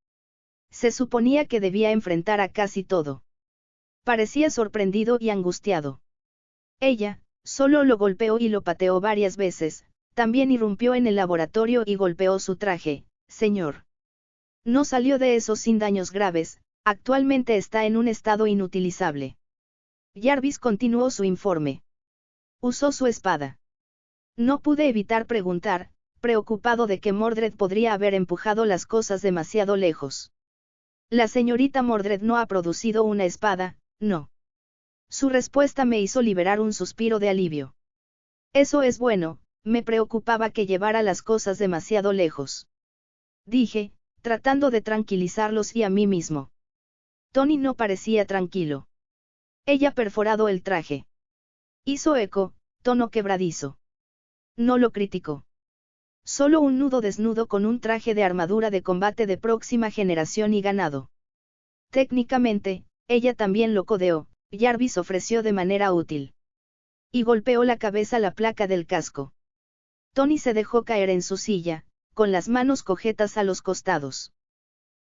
Se suponía que debía enfrentar a casi todo. Parecía sorprendido y angustiado. Ella, solo lo golpeó y lo pateó varias veces, también irrumpió en el laboratorio y golpeó su traje, señor. No salió de eso sin daños graves, actualmente está en un estado inutilizable. Jarvis continuó su informe. Usó su espada. No pude evitar preguntar, preocupado de que Mordred podría haber empujado las cosas demasiado lejos. La señorita Mordred no ha producido una espada, no. Su respuesta me hizo liberar un suspiro de alivio. Eso es bueno, me preocupaba que llevara las cosas demasiado lejos. Dije, tratando de tranquilizarlos y a mí mismo. Tony no parecía tranquilo. Ella ha perforado el traje. Hizo eco, tono quebradizo. No lo criticó. Solo un nudo desnudo con un traje de armadura de combate de próxima generación y ganado. Técnicamente, ella también lo codeó, Jarvis ofreció de manera útil. Y golpeó la cabeza la placa del casco. Tony se dejó caer en su silla, con las manos cojetas a los costados.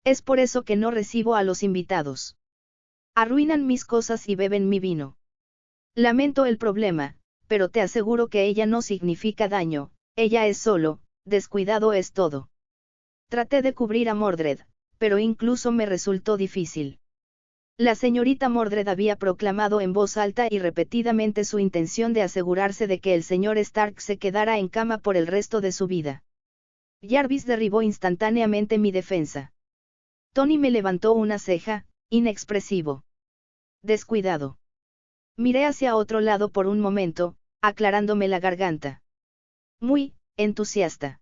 Es por eso que no recibo a los invitados. Arruinan mis cosas y beben mi vino. Lamento el problema, pero te aseguro que ella no significa daño, ella es solo, descuidado es todo. Traté de cubrir a Mordred, pero incluso me resultó difícil. La señorita Mordred había proclamado en voz alta y repetidamente su intención de asegurarse de que el señor Stark se quedara en cama por el resto de su vida. Jarvis derribó instantáneamente mi defensa. Tony me levantó una ceja, inexpresivo. Descuidado. Miré hacia otro lado por un momento, aclarándome la garganta. Muy entusiasta.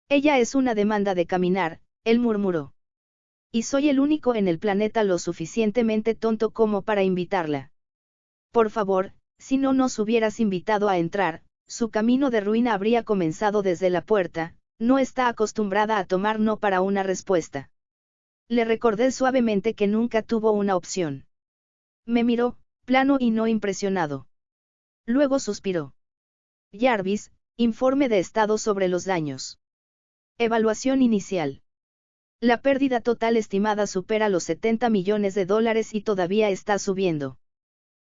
Ella es una demanda de caminar, él murmuró. Y soy el único en el planeta lo suficientemente tonto como para invitarla. Por favor, si no nos hubieras invitado a entrar, su camino de ruina habría comenzado desde la puerta, no está acostumbrada a tomar no para una respuesta. Le recordé suavemente que nunca tuvo una opción. Me miró, plano y no impresionado. Luego suspiró. Jarvis, informe de estado sobre los daños. Evaluación inicial. La pérdida total estimada supera los 70 millones de dólares y todavía está subiendo.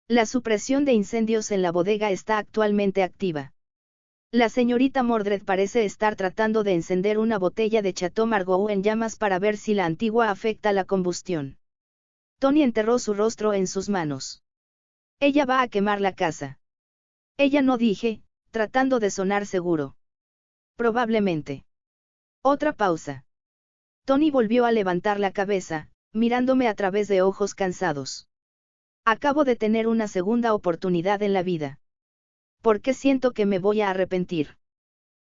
La supresión de incendios en la bodega está actualmente activa. La señorita Mordred parece estar tratando de encender una botella de Chateau Margaux en llamas para ver si la antigua afecta la combustión. Tony enterró su rostro en sus manos. Ella va a quemar la casa. Ella no dije, tratando de sonar seguro. Probablemente. Otra pausa. Tony volvió a levantar la cabeza, mirándome a través de ojos cansados. Acabo de tener una segunda oportunidad en la vida. ¿Por qué siento que me voy a arrepentir?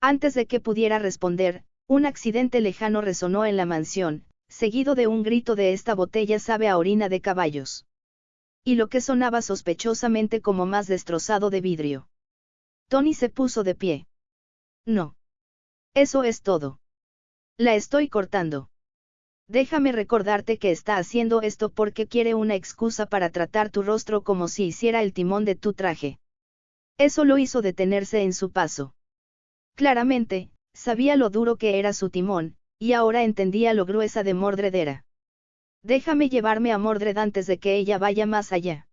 Antes de que pudiera responder, un accidente lejano resonó en la mansión, seguido de un grito de esta botella sabe a orina de caballos. Y lo que sonaba sospechosamente como más destrozado de vidrio. Tony se puso de pie. No. Eso es todo. La estoy cortando. Déjame recordarte que está haciendo esto porque quiere una excusa para tratar tu rostro como si hiciera el timón de tu traje. Eso lo hizo detenerse en su paso. Claramente, sabía lo duro que era su timón, y ahora entendía lo gruesa de Mordred era. Déjame llevarme a Mordred antes de que ella vaya más allá.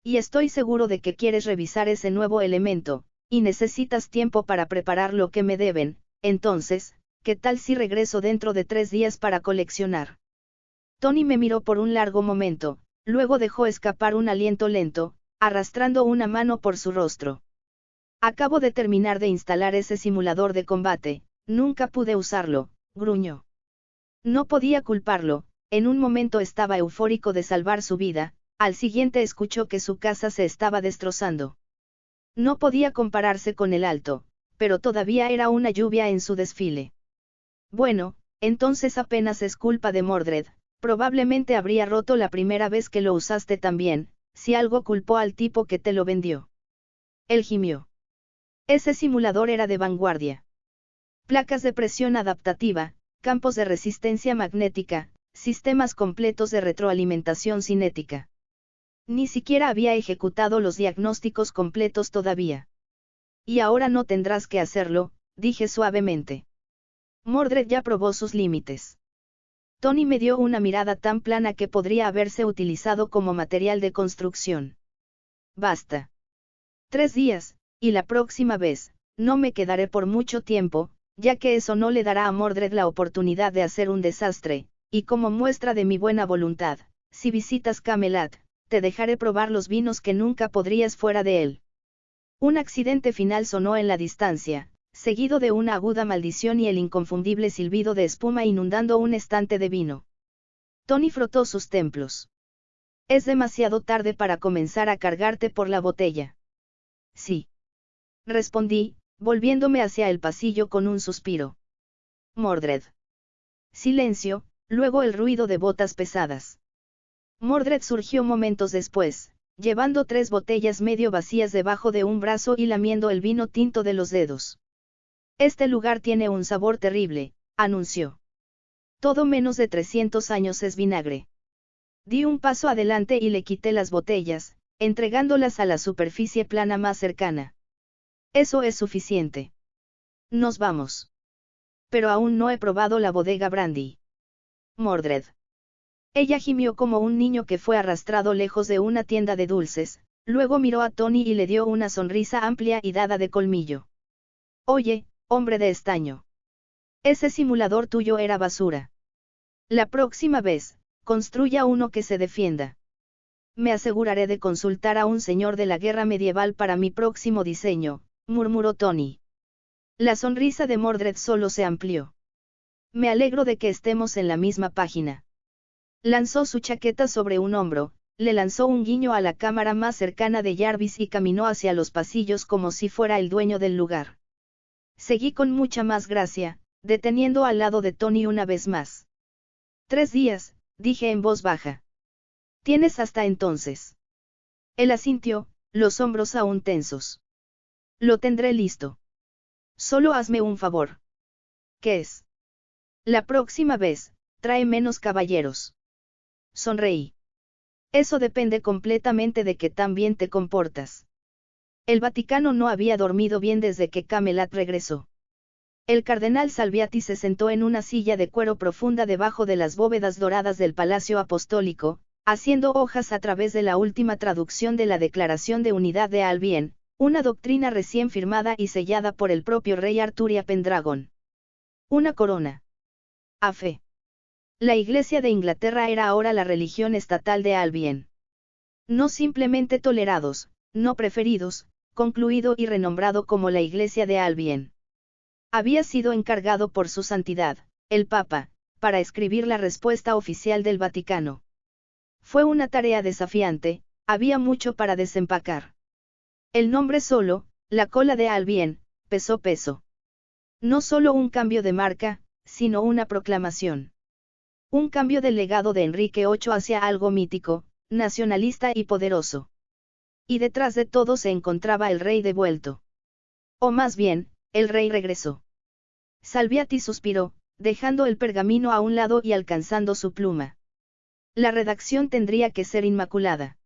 Y estoy seguro de que quieres revisar ese nuevo elemento, y necesitas tiempo para preparar lo que me deben, entonces, ¿qué tal si regreso dentro de 3 días para coleccionar? Tony me miró por un largo momento, luego dejó escapar un aliento lento, arrastrando una mano por su rostro. Acabo de terminar de instalar ese simulador de combate, nunca pude usarlo, gruñó. No podía culparlo, en un momento estaba eufórico de salvar su vida, al siguiente escuchó que su casa se estaba destrozando. No podía compararse con el alto, pero todavía era una lluvia en su desfile. Bueno, entonces apenas es culpa de Mordred, probablemente habría roto la primera vez que lo usaste también, si algo culpó al tipo que te lo vendió. Él gimió. Ese simulador era de vanguardia. Placas de presión adaptativa, campos de resistencia magnética, sistemas completos de retroalimentación cinética. Ni siquiera había ejecutado los diagnósticos completos todavía. Y ahora no tendrás que hacerlo, dije suavemente. Mordred ya probó sus límites. Tony me dio una mirada tan plana que podría haberse utilizado como material de construcción. Basta. 3 días, y la próxima vez, no me quedaré por mucho tiempo, ya que eso no le dará a Mordred la oportunidad de hacer un desastre, y como muestra de mi buena voluntad, si visitas Camelot, te dejaré probar los vinos que nunca podrías fuera de él. Un accidente final sonó en la distancia, seguido de una aguda maldición y el inconfundible silbido de espuma inundando un estante de vino. Tony frotó sus templos. Es demasiado tarde para comenzar a cargarte por la botella. Sí. Respondí, volviéndome hacia el pasillo con un suspiro. Mordred. Silencio, luego el ruido de botas pesadas. Mordred surgió momentos después, llevando 3 botellas medio vacías debajo de un brazo y lamiendo el vino tinto de los dedos. Este lugar tiene un sabor terrible, anunció. Todo menos de 300 años es vinagre. Di un paso adelante y le quité las botellas, entregándolas a la superficie plana más cercana. Eso es suficiente. Nos vamos. Pero aún no he probado la bodega brandy. Mordred. Ella gimió como un niño que fue arrastrado lejos de una tienda de dulces, luego miró a Tony y le dio una sonrisa amplia y dada de colmillo. Oye, hombre de estaño. Ese simulador tuyo era basura. La próxima vez, construya uno que se defienda. Me aseguraré de consultar a un señor de la guerra medieval para mi próximo diseño, murmuró Tony. La sonrisa de Mordred solo se amplió. Me alegro de que estemos en la misma página. Lanzó su chaqueta sobre un hombro, le lanzó un guiño a la cámara más cercana de Jarvis y caminó hacia los pasillos como si fuera el dueño del lugar. Seguí con mucha más gracia, deteniendo al lado de Tony una vez más. 3 días, dije en voz baja. Tienes hasta entonces. Él asintió, los hombros aún tensos. Lo tendré listo. Solo hazme un favor. ¿Qué es? La próxima vez, trae menos caballeros. Sonreí. Eso depende completamente de que tan bien te comportas. El Vaticano no había dormido bien desde que Camelot regresó. El cardenal Salviati se sentó en una silla de cuero profunda debajo de las bóvedas doradas del Palacio Apostólico, haciendo hojas a través de la última traducción de la Declaración de Unidad de Albion, una doctrina recién firmada y sellada por el propio rey Arturia Pendragon. Una corona. A fe. La Iglesia de Inglaterra era ahora la religión estatal de Albion. No simplemente tolerados, no preferidos, concluido y renombrado como la Iglesia de Albion. Había sido encargado por su santidad, el Papa, para escribir la respuesta oficial del Vaticano. Fue una tarea desafiante, había mucho para desempacar. El nombre solo, la cola de Albion, pesó peso. No solo un cambio de marca, sino una proclamación. Un cambio del legado de Enrique VIII hacia algo mítico, nacionalista y poderoso. Y detrás de todo se encontraba el rey devuelto. O más bien, el rey regresó. Salviati suspiró, dejando el pergamino a un lado y alcanzando su pluma. La redacción tendría que ser inmaculada.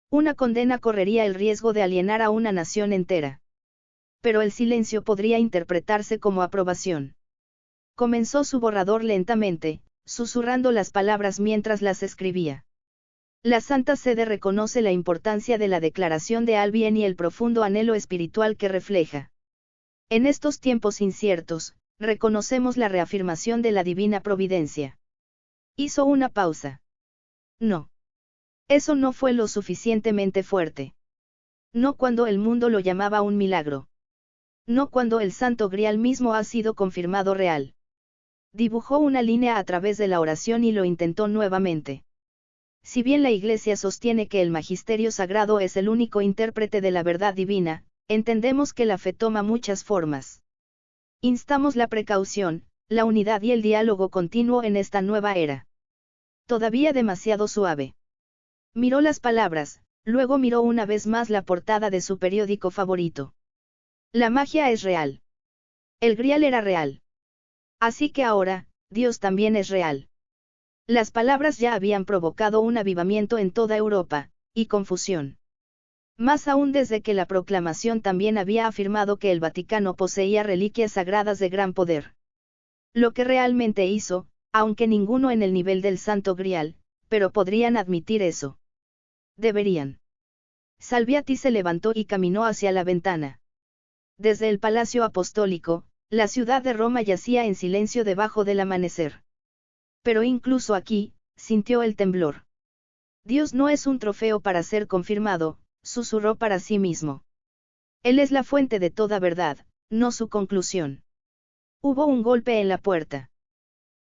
Una condena correría el riesgo de alienar a una nación entera. Pero el silencio podría interpretarse como aprobación. Comenzó su borrador lentamente, susurrando las palabras mientras las escribía. La Santa Sede reconoce la importancia de la Declaración de Albion y el profundo anhelo espiritual que refleja. En estos tiempos inciertos, reconocemos la reafirmación de la divina providencia. Hizo una pausa. No. Eso no fue lo suficientemente fuerte. No cuando el mundo lo llamaba un milagro. No cuando el Santo Grial mismo ha sido confirmado real. Dibujó una línea a través de la oración y lo intentó nuevamente. Si bien la Iglesia sostiene que el magisterio sagrado es el único intérprete de la verdad divina, entendemos que la fe toma muchas formas. Instamos la precaución, la unidad y el diálogo continuo en esta nueva era. Todavía demasiado suave. Miró las palabras, luego miró una vez más la portada de su periódico favorito. La magia es real. El Grial era real. Así que ahora, Dios también es real. Las palabras ya habían provocado un avivamiento en toda Europa, y confusión. Más aún desde que la proclamación también había afirmado que el Vaticano poseía reliquias sagradas de gran poder. Lo que realmente hizo, aunque ninguno en el nivel del Santo Grial, pero podrían admitir eso. Deberían. Salviati se levantó y caminó hacia la ventana. Desde el Palacio Apostólico, la ciudad de Roma yacía en silencio debajo del amanecer. Pero incluso aquí, sintió el temblor. Dios no es un trofeo para ser confirmado, susurró para sí mismo. Él es la fuente de toda verdad, no su conclusión. Hubo un golpe en la puerta.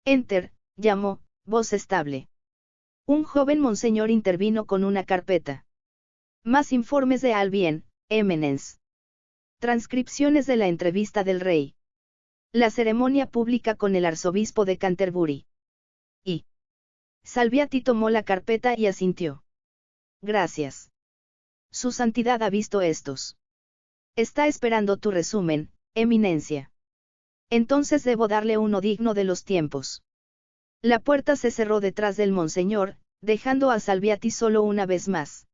Enter, llamó, voz estable. Un joven monseñor intervino con una carpeta. Más informes de Albion, Eminence. Transcripciones de la entrevista del rey. La ceremonia pública con el arzobispo de Canterbury. Y Salviati tomó la carpeta y asintió. Gracias. Su santidad ha visto estos. Está esperando tu resumen, eminencia. Entonces debo darle uno digno de los tiempos. La puerta se cerró detrás del monseñor, dejando a Salviati solo una vez más.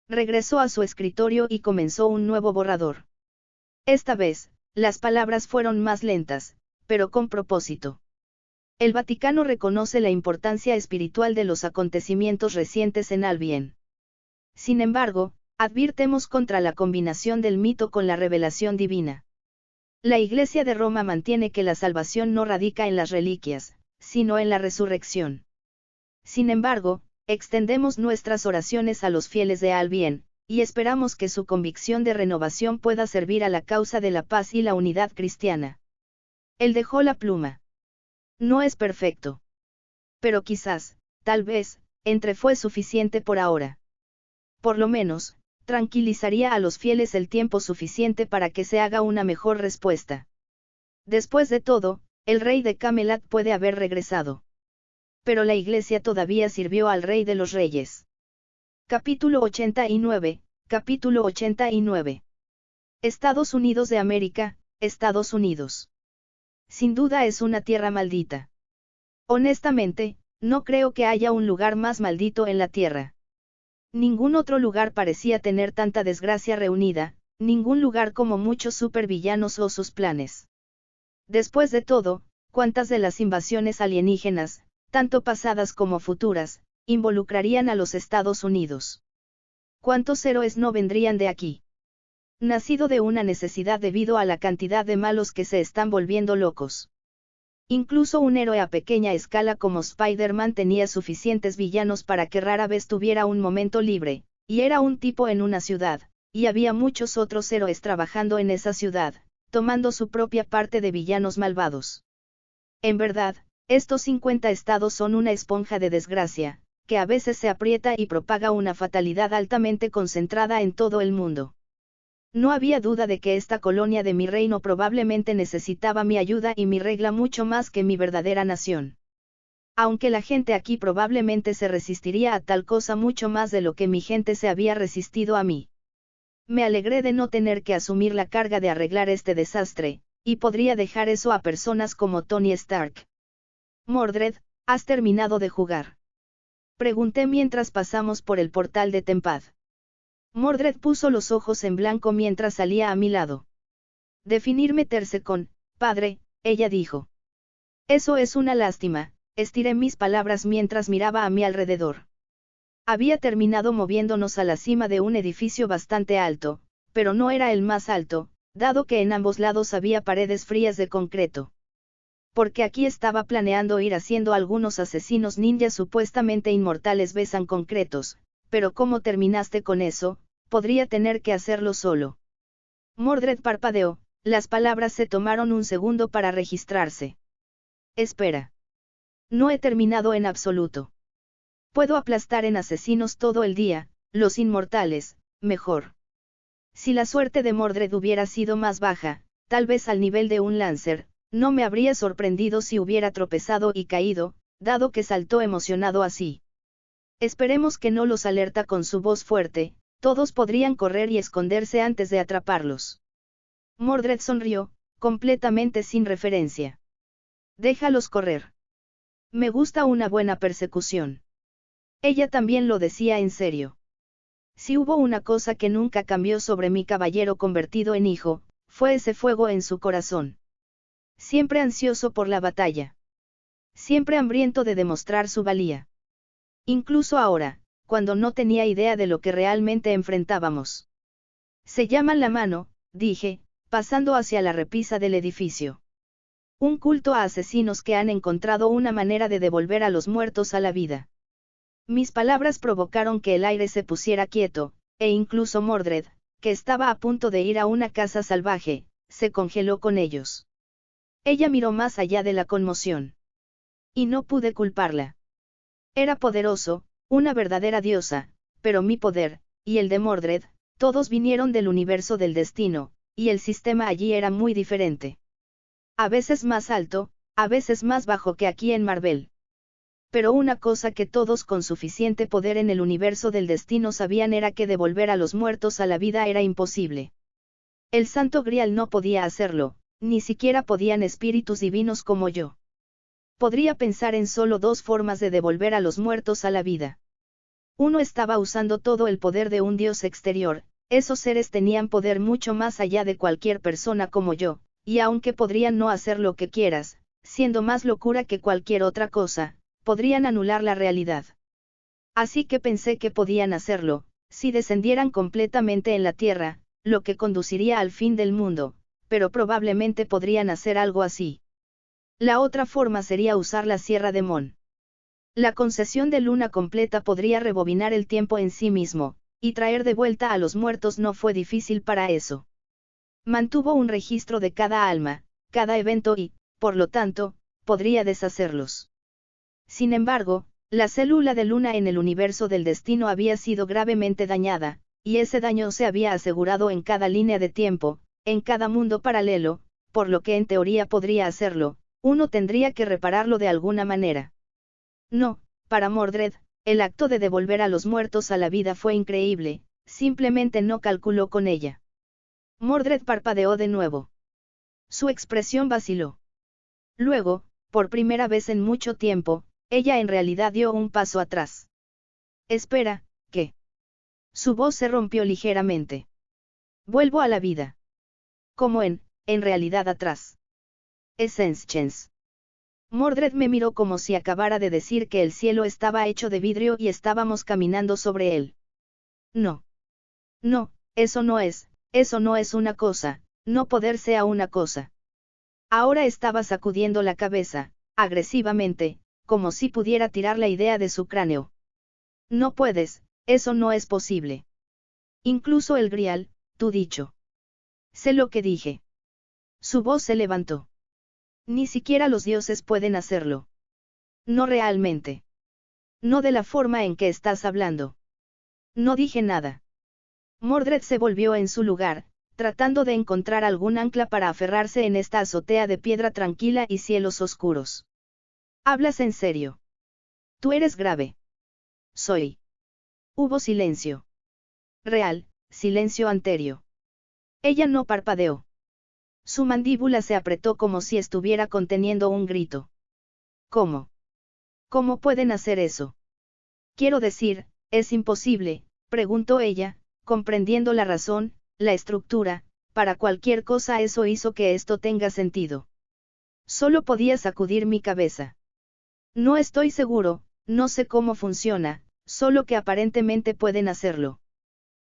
Regresó a su escritorio y comenzó un nuevo borrador. Esta vez, las palabras fueron más lentas, pero con propósito. El Vaticano reconoce la importancia espiritual de los acontecimientos recientes en Albion. Sin embargo, advirtemos contra la combinación del mito con la revelación divina. La Iglesia de Roma mantiene que la salvación no radica en las reliquias, sino en la resurrección. Sin embargo, extendemos nuestras oraciones a los fieles de Albion, y esperamos que su convicción de renovación pueda servir a la causa de la paz y la unidad cristiana. Él dejó la pluma. No es perfecto. Pero quizás, tal vez, fue suficiente por ahora. Por lo menos, tranquilizaría a los fieles el tiempo suficiente para que se haga una mejor respuesta. Después de todo, el rey de Camelot puede haber regresado. Pero la iglesia todavía sirvió al rey de los reyes. Capítulo 89, capítulo 89. Estados Unidos de América, Estados Unidos. Sin duda es una tierra maldita. Honestamente, no creo que haya un lugar más maldito en la tierra. Ningún otro lugar parecía tener tanta desgracia reunida, ningún lugar como muchos supervillanos o sus planes. Después de todo, ¿cuántas de las invasiones alienígenas, tanto pasadas como futuras, involucrarían a los Estados Unidos? ¿Cuántos héroes no vendrían de aquí? Nacido de una necesidad debido a la cantidad de malos que se están volviendo locos. Incluso un héroe a pequeña escala como Spider-Man tenía suficientes villanos para que rara vez tuviera un momento libre, y era un tipo en una ciudad, y había muchos otros héroes trabajando en esa ciudad, tomando su propia parte de villanos malvados. En verdad, estos 50 estados son una esponja de desgracia, que a veces se aprieta y propaga una fatalidad altamente concentrada en todo el mundo. No había duda de que esta colonia de mi reino probablemente necesitaba mi ayuda y mi regla mucho más que mi verdadera nación. Aunque la gente aquí probablemente se resistiría a tal cosa mucho más de lo que mi gente se había resistido a mí. Me alegré de no tener que asumir la carga de arreglar este desastre, y podría dejar eso a personas como Tony Stark. Mordred, ¿has terminado de jugar? Pregunté mientras pasamos por el portal de Tempad. Mordred puso los ojos en blanco mientras salía a mi lado. Definir meterse con, padre, ella dijo. Eso es una lástima, estiré mis palabras mientras miraba a mi alrededor. Había terminado moviéndonos a la cima de un edificio bastante alto, pero no era el más alto, dado que en ambos lados había paredes frías de concreto. Porque aquí estaba planeando ir haciendo algunos asesinos ninjas supuestamente inmortales besan concretos. Pero ¿cómo terminaste con eso? Podría tener que hacerlo solo. Mordred parpadeó, las palabras se tomaron un segundo para registrarse. Espera. No he terminado en absoluto. Puedo aplastar en asesinos todo el día, los inmortales, mejor. Si la suerte de Mordred hubiera sido más baja, tal vez al nivel de un Lancer, No me habría sorprendido si hubiera tropezado y caído, dado que saltó emocionado así. Esperemos que no los alerta con su voz fuerte, todos podrían correr y esconderse antes de atraparlos. Mordred sonrió, completamente sin referencia. Déjalos correr. Me gusta una buena persecución. Ella también lo decía en serio. Si hubo una cosa que nunca cambió sobre mi caballero convertido en hijo, fue ese fuego en su corazón. Siempre ansioso por la batalla. Siempre hambriento de demostrar su valía. Incluso ahora, cuando no tenía idea de lo que realmente enfrentábamos. Se llaman la mano, dije, pasando hacia la repisa del edificio. Un culto a asesinos que han encontrado una manera de devolver a los muertos a la vida. Mis palabras provocaron que el aire se pusiera quieto, e incluso Mordred, que estaba a punto de ir a una casa salvaje, se congeló con ellos. Ella miró más allá de la conmoción. Y no pude culparla. Era poderoso, una verdadera diosa, pero mi poder, y el de Mordred, todos vinieron del universo del destino, y el sistema allí era muy diferente. A veces más alto, a veces más bajo que aquí en Marvel. Pero una cosa que todos con suficiente poder en el universo del destino sabían era que devolver a los muertos a la vida era imposible. El Santo Grial no podía hacerlo, ni siquiera podían espíritus divinos como yo. Podría pensar en solo dos formas de devolver a los muertos a la vida. Uno estaba usando todo el poder de un dios exterior, esos seres tenían poder mucho más allá de cualquier persona como yo, y aunque podrían no hacer lo que quieras, siendo más locura que cualquier otra cosa, podrían anular la realidad. Así que pensé que podían hacerlo, si descendieran completamente en la tierra, lo que conduciría al fin del mundo, pero probablemente podrían hacer algo así. La otra forma sería usar la Sierra de Mon. La concesión de luna completa podría rebobinar el tiempo en sí mismo, y traer de vuelta a los muertos no fue difícil para eso. Mantuvo un registro de cada alma, cada evento y, por lo tanto, podría deshacerlos. Sin embargo, la célula de luna en el universo del destino había sido gravemente dañada, y ese daño se había asegurado en cada línea de tiempo, en cada mundo paralelo, por lo que en teoría podría hacerlo, uno tendría que repararlo de alguna manera. No, para Mordred, el acto de devolver a los muertos a la vida fue increíble, simplemente no calculó con ella. Mordred parpadeó de nuevo. Su expresión vaciló. Luego, por primera vez en mucho tiempo, ella en realidad dio un paso atrás. Espera, ¿qué? Su voz se rompió ligeramente. Vuelvo a la vida. ¿Cómo en realidad atrás? Essenschens. Mordred me miró como si acabara de decir que el cielo estaba hecho de vidrio y estábamos caminando sobre él. No. No, eso no es una cosa, no poder sea una cosa. Ahora estaba sacudiendo la cabeza, agresivamente, como si pudiera tirar la idea de su cráneo. No puedes, eso no es posible. Incluso el Grial, tú dicho. Sé lo que dije. Su voz se levantó. Ni siquiera los dioses pueden hacerlo. No realmente. No de la forma en que estás hablando. No dije nada. Mordred se volvió en su lugar, tratando de encontrar algún ancla para aferrarse en esta azotea de piedra tranquila y cielos oscuros. ¿Hablas en serio? Tú eres grave. Soy. Hubo silencio. Real, silencio anterior. Ella no parpadeó. Su mandíbula se apretó como si estuviera conteniendo un grito. ¿Cómo? ¿Cómo pueden hacer eso? Quiero decir, es imposible, preguntó ella, comprendiendo la razón, la estructura, para cualquier cosa eso hizo que esto tenga sentido. Solo podía sacudir mi cabeza. No estoy seguro, no sé cómo funciona, solo que aparentemente pueden hacerlo.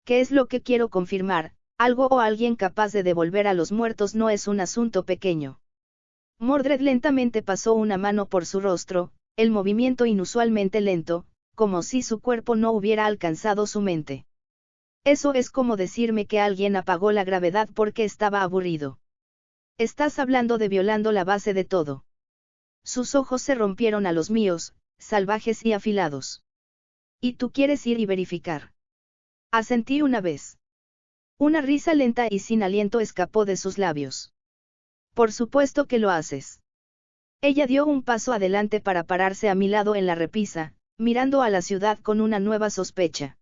¿Qué es lo que quiero confirmar? Algo o alguien capaz de devolver a los muertos no es un asunto pequeño. Mordred lentamente pasó una mano por su rostro, el movimiento inusualmente lento, como si su cuerpo no hubiera alcanzado su mente. Eso es como decirme que alguien apagó la gravedad porque estaba aburrido. Estás hablando de violando la base de todo. Sus ojos se rompieron a los míos, salvajes y afilados. ¿Y tú quieres ir y verificar? Asentí una vez. Una risa lenta y sin aliento escapó de sus labios. Por supuesto que lo haces. Ella dio un paso adelante para pararse a mi lado en la repisa, mirando a la ciudad con una nueva sospecha.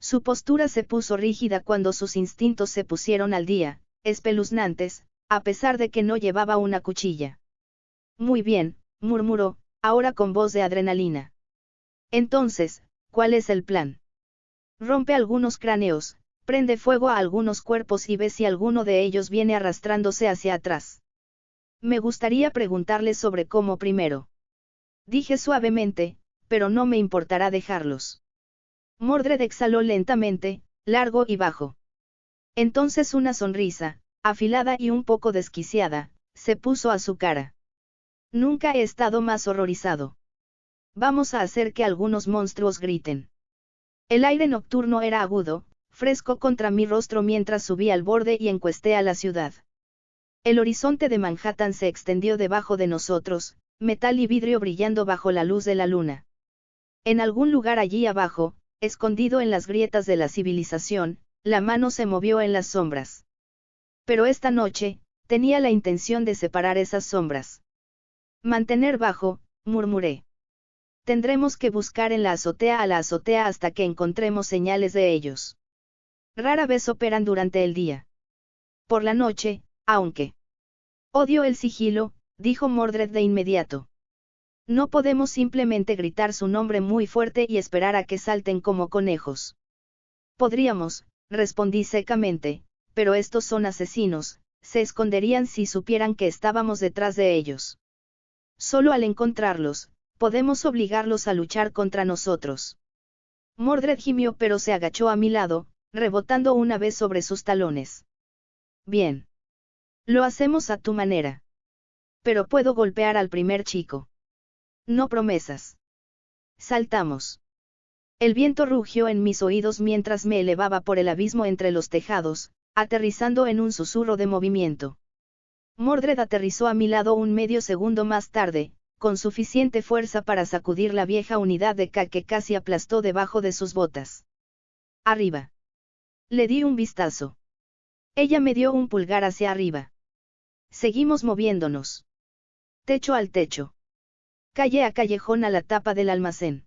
Su postura se puso rígida cuando sus instintos se pusieron al día, espeluznantes, a pesar de que no llevaba una cuchilla. Muy bien, murmuró, ahora con voz de adrenalina. Entonces, ¿cuál es el plan? Rompe algunos cráneos, prende fuego a algunos cuerpos y ve si alguno de ellos viene arrastrándose hacia atrás. Me gustaría preguntarle sobre cómo primero. Dije suavemente, pero no me importará dejarlos. Mordred exhaló lentamente, largo y bajo. Entonces una sonrisa, afilada y un poco desquiciada, se puso a su cara. Nunca he estado más horrorizado. Vamos a hacer que algunos monstruos griten. El aire nocturno era agudo, fresco contra mi rostro mientras subí al borde y encuesté a la ciudad. El horizonte de Manhattan se extendió debajo de nosotros, metal y vidrio brillando bajo la luz de la luna. En algún lugar allí abajo, escondido en las grietas de la civilización, la mano se movió en las sombras. Pero esta noche, tenía la intención de separar esas sombras. Mantener bajo, murmuré. Tendremos que buscar en la azotea a la azotea hasta que encontremos señales de ellos. Rara vez operan durante el día. Por la noche, aunque. Odio el sigilo, dijo Mordred de inmediato. No podemos simplemente gritar su nombre muy fuerte y esperar a que salten como conejos. Podríamos, respondí secamente, pero estos son asesinos, se esconderían si supieran que estábamos detrás de ellos. Solo al encontrarlos, podemos obligarlos a luchar contra nosotros. Mordred gimió pero se agachó a mi lado, rebotando una vez sobre sus talones. Bien. Lo hacemos a tu manera. Pero puedo golpear al primer chico. No promesas. Saltamos. El viento rugió en mis oídos mientras me elevaba por el abismo entre los tejados, aterrizando en un susurro de movimiento. Mordred aterrizó a mi lado un medio segundo más tarde, con suficiente fuerza para sacudir la vieja unidad de K que casi aplastó debajo de sus botas. Arriba. Le di un vistazo. Ella me dio un pulgar hacia arriba. Seguimos moviéndonos. Techo al techo. Calle a callejón a la tapa del almacén.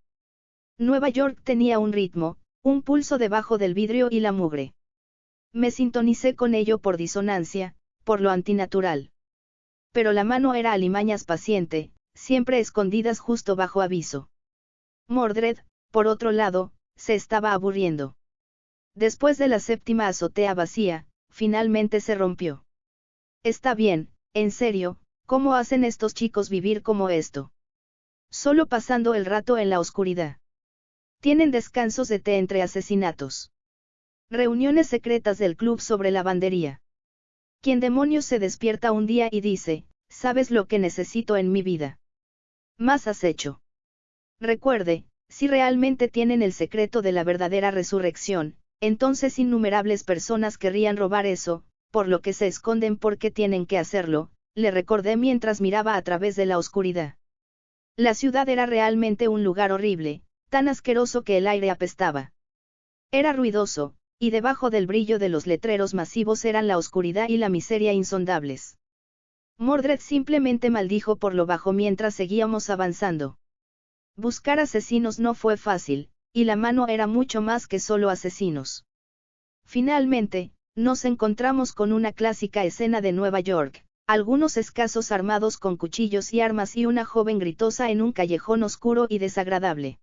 Nueva York tenía un ritmo, un pulso debajo del vidrio y la mugre. Me sintonicé con ello por disonancia, por lo antinatural. Pero la mano era alimañas paciente, siempre escondidas justo bajo aviso. Mordred, por otro lado, se estaba aburriendo. Después de la séptima azotea vacía, finalmente se rompió. Está bien, en serio, ¿cómo hacen estos chicos vivir como esto? Solo pasando el rato en la oscuridad. Tienen descansos de té entre asesinatos. Reuniones secretas del club sobre lavandería. ¿Quién demonios se despierta un día y dice, ¿sabes lo que necesito en mi vida? Más has hecho. Recuerde, si realmente tienen el secreto de la verdadera resurrección, entonces innumerables personas querrían robar eso, por lo que se esconden porque tienen que hacerlo, le recordé mientras miraba a través de la oscuridad. La ciudad era realmente un lugar horrible, tan asqueroso que el aire apestaba. Era ruidoso, y debajo del brillo de los letreros masivos eran la oscuridad y la miseria insondables. Mordred simplemente maldijo por lo bajo mientras seguíamos avanzando. Buscar asesinos no fue fácil, y la mano era mucho más que solo asesinos. Finalmente, nos encontramos con una clásica escena de Nueva York, algunos escasos armados con cuchillos y armas y una joven gritosa en un callejón oscuro y desagradable.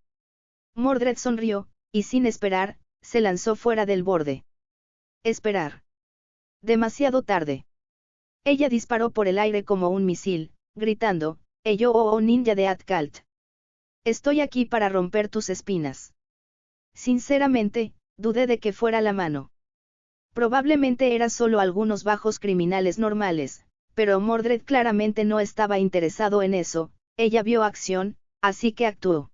Mordred sonrió, y sin esperar, se lanzó fuera del borde. Esperar. Demasiado tarde. Ella disparó por el aire como un misil, gritando, "Yo oh ninja de Atkalt. Estoy aquí para romper tus espinas". Sinceramente, dudé de que fuera la mano. Probablemente era solo algunos bajos criminales normales, pero Mordred claramente no estaba interesado en eso, ella vio acción, así que actuó.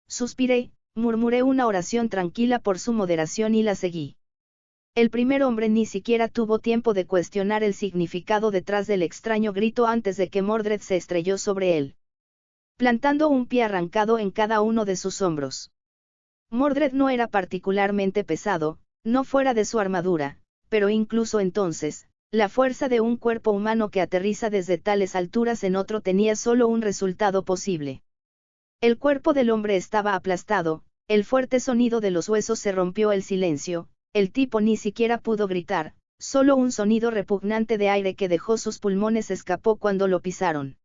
Suspiré, murmuré una oración tranquila por su moderación y la seguí. El primer hombre ni siquiera tuvo tiempo de cuestionar el significado detrás del extraño grito antes de que Mordred se estrelló sobre él, plantando un pie arrancado en cada uno de sus hombros. Mordred no era particularmente pesado, no fuera de su armadura, pero incluso entonces, la fuerza de un cuerpo humano que aterriza desde tales alturas en otro tenía solo un resultado posible. El cuerpo del hombre estaba aplastado, el fuerte sonido de los huesos se rompió el silencio, el tipo ni siquiera pudo gritar, solo un sonido repugnante de aire que dejó sus pulmones escapó cuando lo pisaron.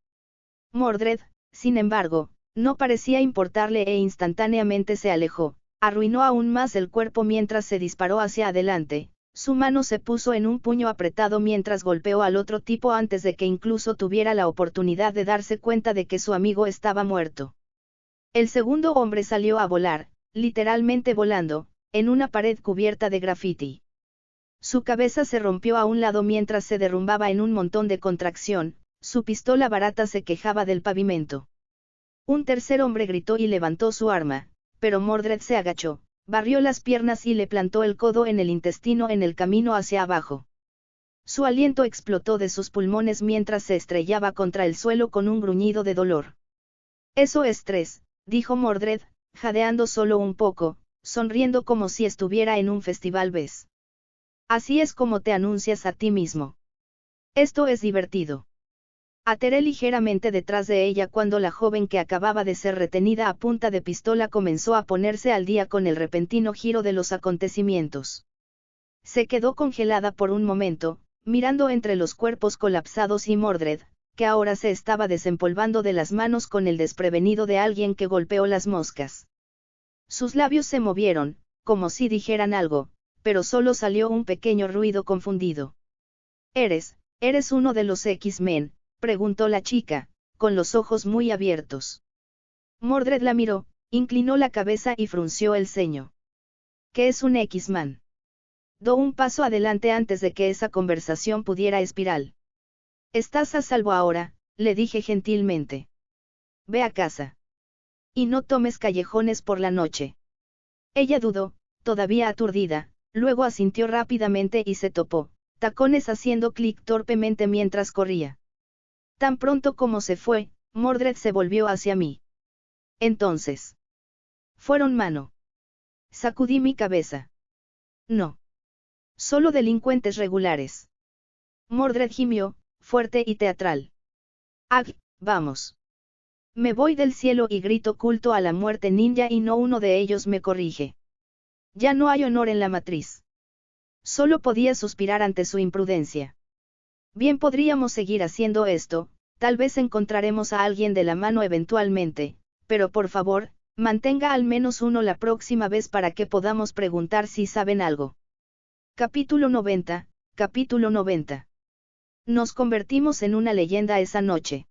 Mordred, sin embargo, no parecía importarle e instantáneamente se alejó, arruinó aún más el cuerpo mientras se disparó hacia adelante, su mano se puso en un puño apretado mientras golpeó al otro tipo antes de que incluso tuviera la oportunidad de darse cuenta de que su amigo estaba muerto. El segundo hombre salió a volar, literalmente volando, en una pared cubierta de grafiti. Su cabeza se rompió a un lado mientras se derrumbaba en un montón de contracción, su pistola barata se quejaba del pavimento. Un tercer hombre gritó y levantó su arma, pero Mordred se agachó, barrió las piernas y le plantó el codo en el intestino en el camino hacia abajo. Su aliento explotó de sus pulmones mientras se estrellaba contra el suelo con un gruñido de dolor. Eso es estrés, dijo Mordred, jadeando solo un poco, sonriendo como si estuviera en un festival. ¿Ves? Así es como te anuncias a ti mismo. Esto es divertido. Aterré ligeramente detrás de ella cuando la joven que acababa de ser retenida a punta de pistola comenzó a ponerse al día con el repentino giro de los acontecimientos. Se quedó congelada por un momento, mirando entre los cuerpos colapsados y Mordred, que ahora se estaba desempolvando de las manos con el desprevenido de alguien que golpeó las moscas. Sus labios se movieron, como si dijeran algo, pero solo salió un pequeño ruido confundido. ¿Eres uno de los X-Men?, preguntó la chica, con los ojos muy abiertos. Mordred la miró, inclinó la cabeza y frunció el ceño. ¿Qué es un X-Man? Dio un paso adelante antes de que esa conversación pudiera espiral. Estás a salvo ahora, le dije gentilmente. Ve a casa. Y no tomes callejones por la noche. Ella dudó, todavía aturdida, luego asintió rápidamente y se topó, tacones haciendo clic torpemente mientras corría. Tan pronto como se fue, Mordred se volvió hacia mí. Entonces. ¿Fueron mano? Sacudí mi cabeza. No. Solo delincuentes regulares. Mordred gimió, fuerte y teatral. Vamos. Me voy del cielo y grito culto a la muerte ninja y no uno de ellos me corrige. Ya no hay honor en la matriz. Solo podía suspirar ante su imprudencia. Bien, podríamos seguir haciendo esto, tal vez encontraremos a alguien de la mano eventualmente, pero por favor, mantenga al menos uno la próxima vez para que podamos preguntar si saben algo. Capítulo 90, capítulo 90. Nos convertimos en una leyenda esa noche.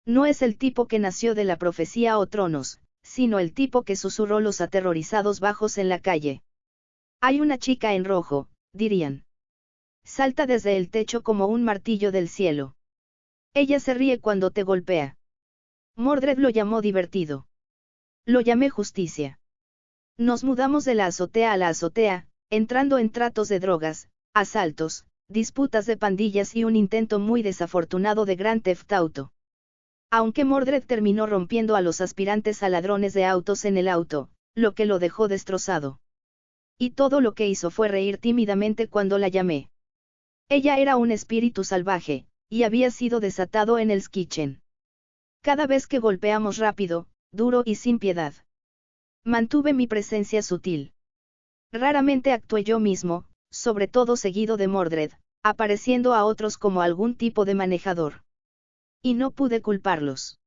No es el tipo que nació de la profecía o tronos, sino el tipo que susurró los aterrorizados bajos en la calle. Hay una chica en rojo, dirían. Salta desde el techo como un martillo del cielo. Ella se ríe cuando te golpea. Mordred lo llamó divertido. Lo llamé justicia. Nos mudamos de la azotea a la azotea, entrando en tratos de drogas, asaltos, disputas de pandillas y un intento muy desafortunado de Grand Theft Auto. Aunque Mordred terminó rompiendo a los aspirantes a ladrones de autos en el auto, lo que lo dejó destrozado. Y todo lo que hizo fue reír tímidamente cuando la llamé. Ella era un espíritu salvaje, y había sido desatado en Hell's Kitchen. Cada vez que golpeamos rápido, duro y sin piedad. Mantuve mi presencia sutil. Raramente actué yo mismo, sobre todo seguido de Mordred, apareciendo a otros como algún tipo de manejador. Y no pude culparlos.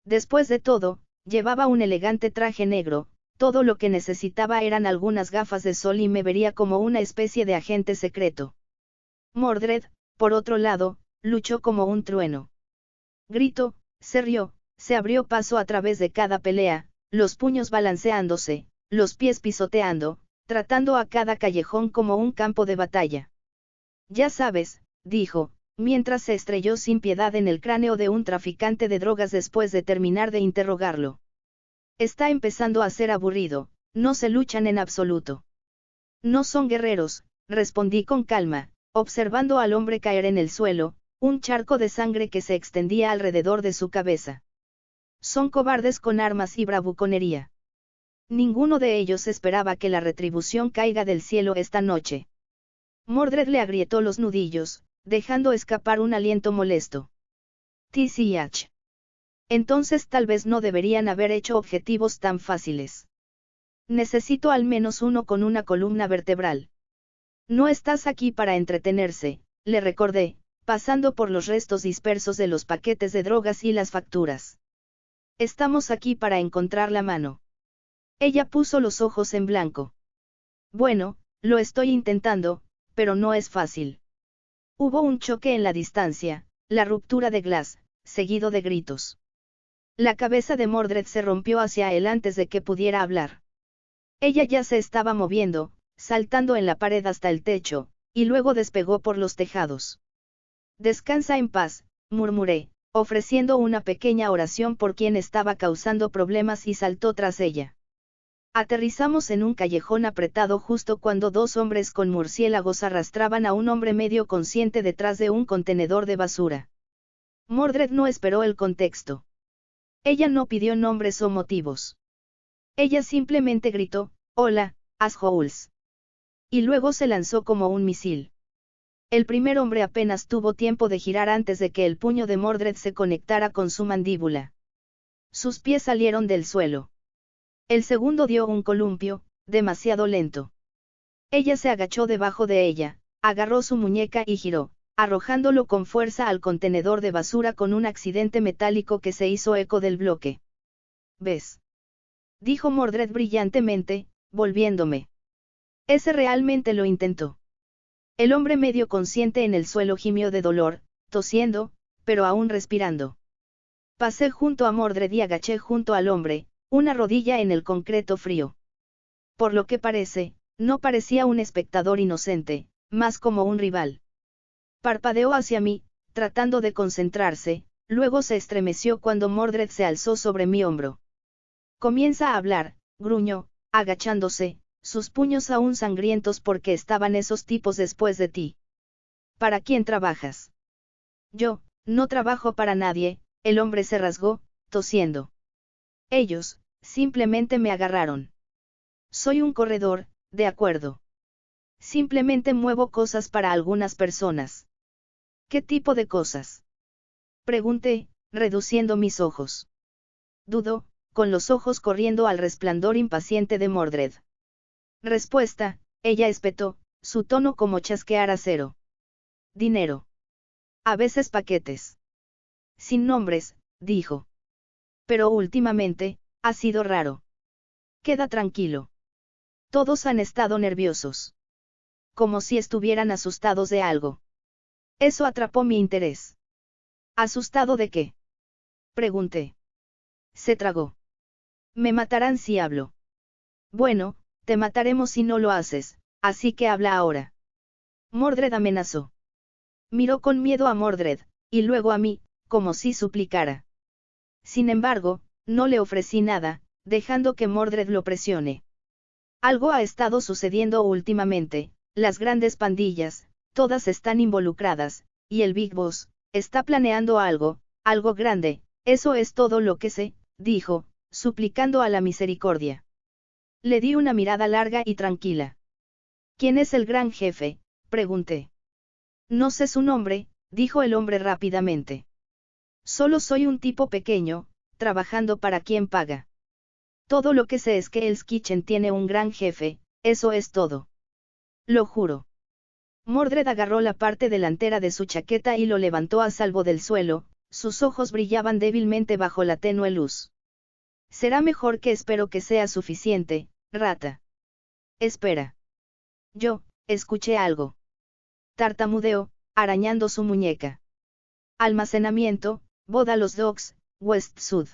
Después de todo, llevaba un elegante traje negro, todo lo que necesitaba eran algunas gafas de sol y me vería como una especie de agente secreto. Mordred, por otro lado, luchó como un trueno. Gritó, se rió, se abrió paso a través de cada pelea, los puños balanceándose, los pies pisoteando, tratando a cada callejón como un campo de batalla. Ya sabes, dijo, mientras se estrelló sin piedad en el cráneo de un traficante de drogas después de terminar de interrogarlo. Está empezando a ser aburrido, no se luchan en absoluto. No son guerreros, respondí con calma, observando al hombre caer en el suelo, un charco de sangre que se extendía alrededor de su cabeza. Son cobardes con armas y bravuconería. Ninguno de ellos esperaba que la retribución caiga del cielo esta noche. Mordred le agrietó los nudillos, dejando escapar un aliento molesto. TCH. Entonces tal vez no deberían haber hecho objetivos tan fáciles. Necesito al menos uno con una columna vertebral. No estás aquí para entretenerse, le recordé, pasando por los restos dispersos de los paquetes de drogas y las facturas. Estamos aquí para encontrar la mano. Ella puso los ojos en blanco. Bueno, lo estoy intentando, pero no es fácil. Hubo un choque en la distancia, la ruptura de Glass, seguido de gritos. La cabeza de Mordred se rompió hacia él antes de que pudiera hablar. Ella ya se estaba moviendo, saltando en la pared hasta el techo, y luego despegó por los tejados. Descansa en paz, murmuré, ofreciendo una pequeña oración por quien estaba causando problemas y saltó tras ella. Aterrizamos en un callejón apretado justo cuando dos hombres con murciélagos arrastraban a un hombre medio consciente detrás de un contenedor de basura. Mordred no esperó el contexto. Ella no pidió nombres o motivos. Ella simplemente gritó, «Hola, assholes». Y luego se lanzó como un misil. El primer hombre apenas tuvo tiempo de girar antes de que el puño de Mordred se conectara con su mandíbula. Sus pies salieron del suelo. El segundo dio un columpio, demasiado lento. Ella se agachó debajo de ella, agarró su muñeca y giró, arrojándolo con fuerza al contenedor de basura con un accidente metálico que se hizo eco del bloque. ¿Ves? Dijo Mordred brillantemente, volviéndome. Ese realmente lo intentó. El hombre medio consciente en el suelo gimió de dolor, tosiendo, pero aún respirando. Pasé junto a Mordred y agaché junto al hombre, una rodilla en el concreto frío. Por lo que parece, no parecía un espectador inocente, más como un rival. Parpadeó hacia mí, tratando de concentrarse, luego se estremeció cuando Mordred se alzó sobre mi hombro. Comienza a hablar, gruñó, agachándose, sus puños aún sangrientos porque estaban esos tipos después de ti. ¿Para quién trabajas? Yo, no trabajo para nadie, el hombre se rasgó, tosiendo. Ellos, simplemente me agarraron. Soy un corredor, de acuerdo. Simplemente muevo cosas para algunas personas. ¿Qué tipo de cosas? Pregunté, reduciendo mis ojos. Dudó, con los ojos corriendo al resplandor impaciente de Mordred. Respuesta, ella espetó, su tono como chasquear acero. Dinero. A veces paquetes. Sin nombres, dijo. Pero últimamente, ha sido raro. Queda tranquilo. Todos han estado nerviosos. Como si estuvieran asustados de algo. Eso atrapó mi interés. ¿Asustado de qué? Pregunté. Se tragó. Me matarán si hablo. Bueno, te mataremos si no lo haces, así que habla ahora. Mordred amenazó. Miró con miedo a Mordred, y luego a mí, como si suplicara. Sin embargo, no le ofrecí nada, dejando que Mordred lo presione. Algo ha estado sucediendo últimamente, las grandes pandillas, todas están involucradas, y el Big Boss, está planeando algo, algo grande, eso es todo lo que sé, dijo, suplicando a la misericordia. Le di una mirada larga y tranquila. ¿Quién es el gran jefe?, pregunté. No sé su nombre, dijo el hombre rápidamente. Solo soy un tipo pequeño, trabajando para quien paga. Todo lo que sé es que Hell's Kitchen tiene un gran jefe, eso es todo. Lo juro. Mordred agarró la parte delantera de su chaqueta y lo levantó a salvo del suelo, sus ojos brillaban débilmente bajo la tenue luz. Será mejor que espero que sea suficiente, rata. Espera. Yo, escuché algo. Tartamudeó, arañando su muñeca. Almacenamiento, Boda los Docks, West Sud.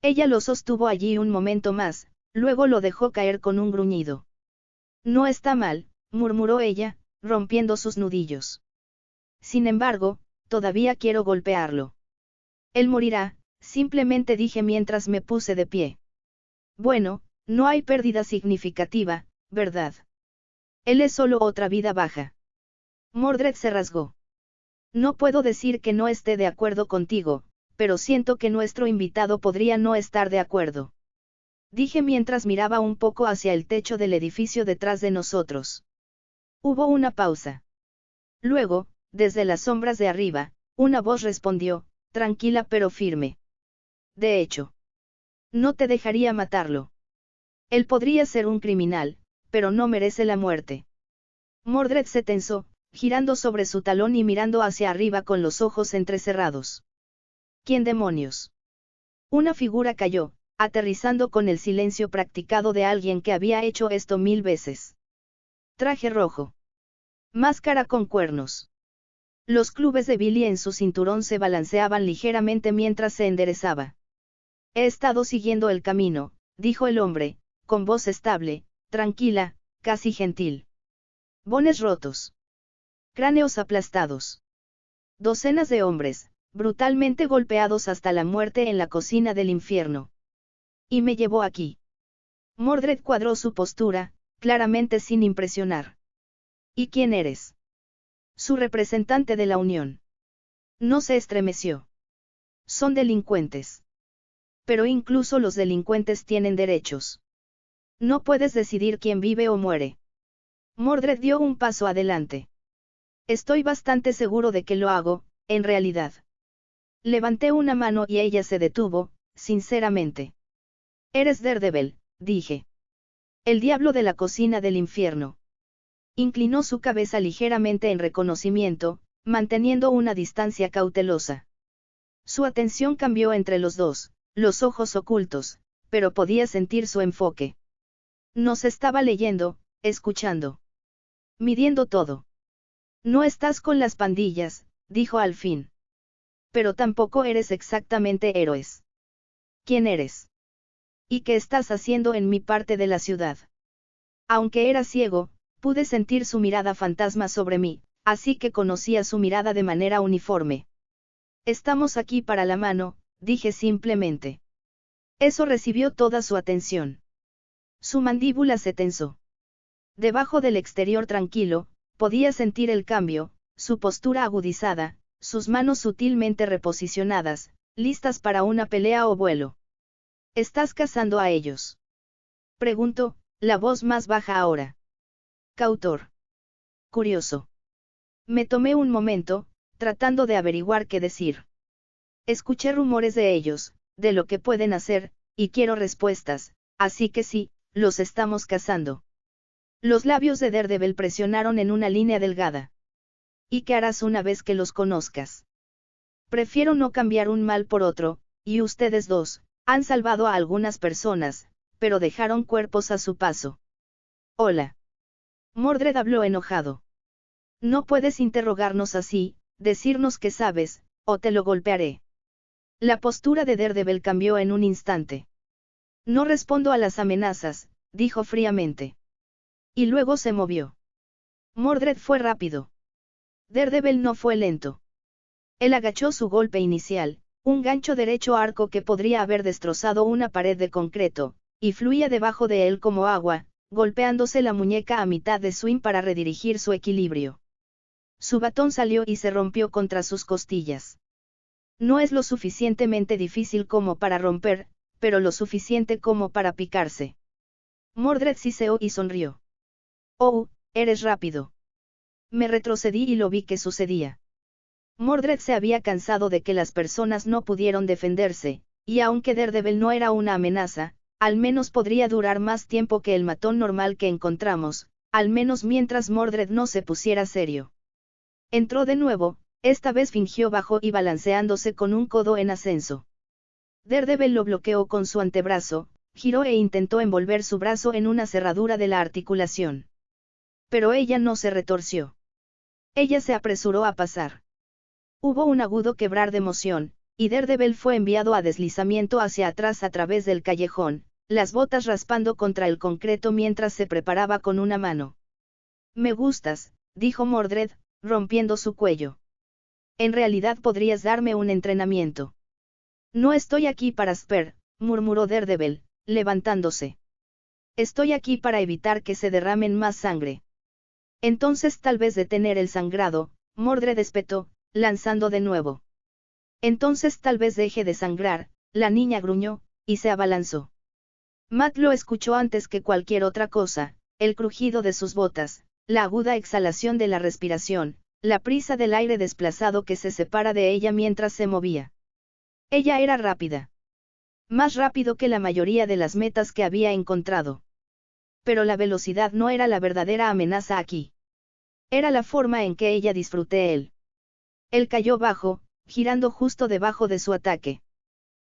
Ella lo sostuvo allí un momento más, luego lo dejó caer con un gruñido. No está mal, murmuró ella, rompiendo sus nudillos. Sin embargo, todavía quiero golpearlo. Él morirá, simplemente dije mientras me puse de pie. Bueno, no hay pérdida significativa, ¿verdad? Él es solo otra vida baja. Mordred se rasgó. No puedo decir que no esté de acuerdo contigo, pero siento que nuestro invitado podría no estar de acuerdo. Dije mientras miraba un poco hacia el techo del edificio detrás de nosotros. Hubo una pausa. Luego, desde las sombras de arriba, una voz respondió, tranquila pero firme. De hecho, no te dejaría matarlo. Él podría ser un criminal, pero no merece la muerte. Mordred se tensó, girando sobre su talón y mirando hacia arriba con los ojos entrecerrados. ¿Quién demonios? Una figura cayó, aterrizando con el silencio practicado de alguien que había hecho esto 1000 veces. Traje rojo. Máscara con cuernos. Los clubes de Billy en su cinturón se balanceaban ligeramente mientras se enderezaba. He estado siguiendo el camino, dijo el hombre, con voz estable, tranquila, casi gentil. Bones rotos. Cráneos aplastados. Docenas de hombres, brutalmente golpeados hasta la muerte en la cocina del infierno. Y me llevó aquí. Mordred cuadró su postura, claramente sin impresionar. ¿Y quién eres? Su representante de la Unión. No se estremeció. Son delincuentes. Pero incluso los delincuentes tienen derechos. No puedes decidir quién vive o muere. Mordred dio un paso adelante. Estoy bastante seguro de que lo hago, en realidad. Levanté una mano y ella se detuvo, sinceramente. Eres Daredevil, dije. El diablo de la cocina del infierno. Inclinó su cabeza ligeramente en reconocimiento, manteniendo una distancia cautelosa. Su atención cambió entre los dos, los ojos ocultos, pero podía sentir su enfoque. Nos estaba leyendo, escuchando. Midiendo todo. No estás con las pandillas, dijo al fin. Pero tampoco eres exactamente héroes. ¿Quién eres? ¿Y qué estás haciendo en mi parte de la ciudad? Aunque era ciego, pude sentir su mirada fantasma sobre mí, así que conocía su mirada de manera uniforme. Estamos aquí para la mano, dije simplemente. Eso recibió toda su atención. Su mandíbula se tensó. Debajo del exterior tranquilo, podía sentir el cambio, su postura agudizada, sus manos sutilmente reposicionadas, listas para una pelea o vuelo. ¿Estás cazando a ellos? Preguntó, la voz más baja ahora. Cautor. Curioso. Me tomé un momento, tratando de averiguar qué decir. Escuché rumores de ellos, de lo que pueden hacer, y quiero respuestas, así que sí, los estamos cazando. Los labios de Daredevil presionaron en una línea delgada. ¿Y qué harás una vez que los conozcas? Prefiero no cambiar un mal por otro, y ustedes dos, han salvado a algunas personas, pero dejaron cuerpos a su paso. Hola. Mordred habló enojado. No puedes interrogarnos así, decirnos que sabes, o te lo golpearé. La postura de Daredevil cambió en un instante. No respondo a las amenazas, dijo fríamente. Y luego se movió. Mordred fue rápido. Daredevil no fue lento. Él agachó su golpe inicial, un gancho derecho arco que podría haber destrozado una pared de concreto, y fluía debajo de él como agua, golpeándose la muñeca a mitad de swing para redirigir su equilibrio. Su batón salió y se rompió contra sus costillas. No es lo suficientemente difícil como para romper, pero lo suficiente como para picarse. Mordred siseó y sonrió. Oh, eres rápido. Me retrocedí y lo vi que sucedía. Mordred se había cansado de que las personas no pudieron defenderse, y aunque Daredevil no era una amenaza, al menos podría durar más tiempo que el matón normal que encontramos, al menos mientras Mordred no se pusiera serio. Entró de nuevo, esta vez fingió bajo y balanceándose con un codo en ascenso. Daredevil lo bloqueó con su antebrazo, giró e intentó envolver su brazo en una cerradura de la articulación. Pero ella no se retorció. Ella se apresuró a pasar. Hubo un agudo quebrar de emoción, y Daredevil fue enviado a deslizamiento hacia atrás a través del callejón, las botas raspando contra el concreto mientras se preparaba con una mano. Me gustas, dijo Mordred, rompiendo su cuello. En realidad podrías darme un entrenamiento. No estoy aquí para Sper, murmuró Daredevil, levantándose. Estoy aquí para evitar que se derramen más sangre. Entonces tal vez detener el sangrado, Mordred espetó, lanzando de nuevo. Entonces tal vez deje de sangrar, la niña gruñó, y se abalanzó. Matt lo escuchó antes que cualquier otra cosa, el crujido de sus botas, la aguda exhalación de la respiración, la prisa del aire desplazado que se separa de ella mientras se movía. Ella era rápida. Más rápido que la mayoría de las metas que había encontrado. Pero la velocidad no era la verdadera amenaza aquí. Era la forma en que ella disfruté él. Él cayó bajo, girando justo debajo de su ataque.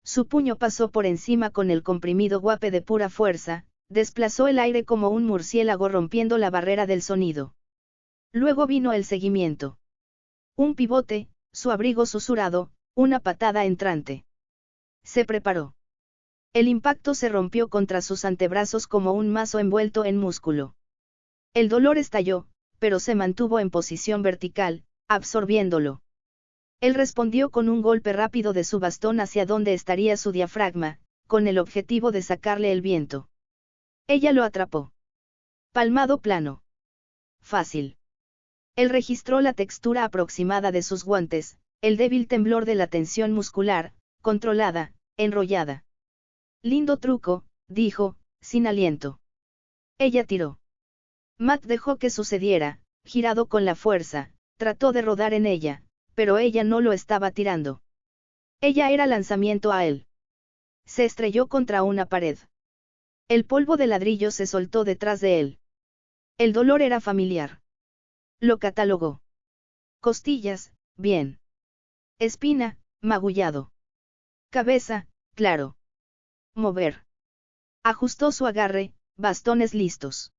Su puño pasó por encima con el comprimido guape de pura fuerza, desplazó el aire como un murciélago rompiendo la barrera del sonido. Luego vino el seguimiento. Un pivote, su abrigo susurrado, una patada entrante. Se preparó. El impacto se rompió contra sus antebrazos como un mazo envuelto en músculo. El dolor estalló, pero se mantuvo en posición vertical, absorbiéndolo. Él respondió con un golpe rápido de su bastón hacia donde estaría su diafragma, con el objetivo de sacarle el viento. Ella lo atrapó. Palmado plano. Fácil. Él registró la textura aproximada de sus guantes, el débil temblor de la tensión muscular, controlada, enrollada. Lindo truco, dijo, sin aliento. Ella tiró. Matt dejó que sucediera, girado con la fuerza, trató de rodar en ella, pero ella no lo estaba tirando. Ella era lanzamiento a él. Se estrelló contra una pared. El polvo de ladrillo se soltó detrás de él. El dolor era familiar. Lo catalogó. Costillas, bien. Espina, magullado. Cabeza, claro. Mover. Ajustó su agarre, bastones listos.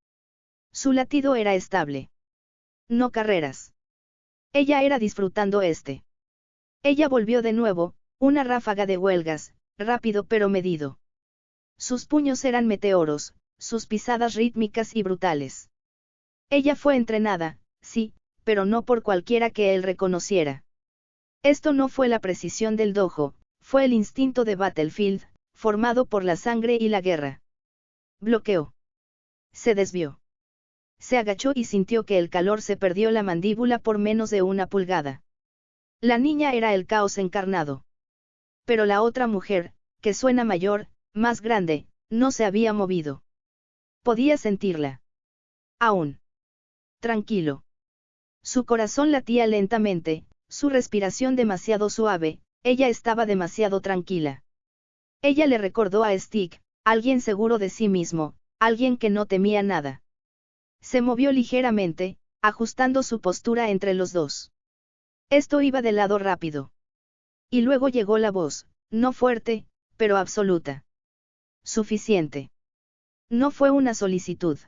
Su latido era estable. No carreras. Ella era disfrutando este. Ella volvió de nuevo, una ráfaga de huelgas, rápido pero medido. Sus puños eran meteoros, sus pisadas rítmicas y brutales. Ella fue entrenada, sí, pero no por cualquiera que él reconociera. Esto no fue la precisión del dojo, fue el instinto de Battlefield, formado por la sangre y la guerra. Bloqueó. Se desvió. Se agachó y sintió que el calor se perdió la mandíbula por menos de una pulgada. La niña era el caos encarnado. Pero la otra mujer, que suena mayor, más grande, no se había movido. Podía sentirla. Aún. Tranquilo. Su corazón latía lentamente, su respiración demasiado suave, ella estaba demasiado tranquila. Ella le recordó a Stick, alguien seguro de sí mismo, alguien que no temía nada. Se movió ligeramente, ajustando su postura entre los dos. Esto iba de lado rápido. Y luego llegó la voz, no fuerte, pero absoluta. Suficiente. No fue una solicitud.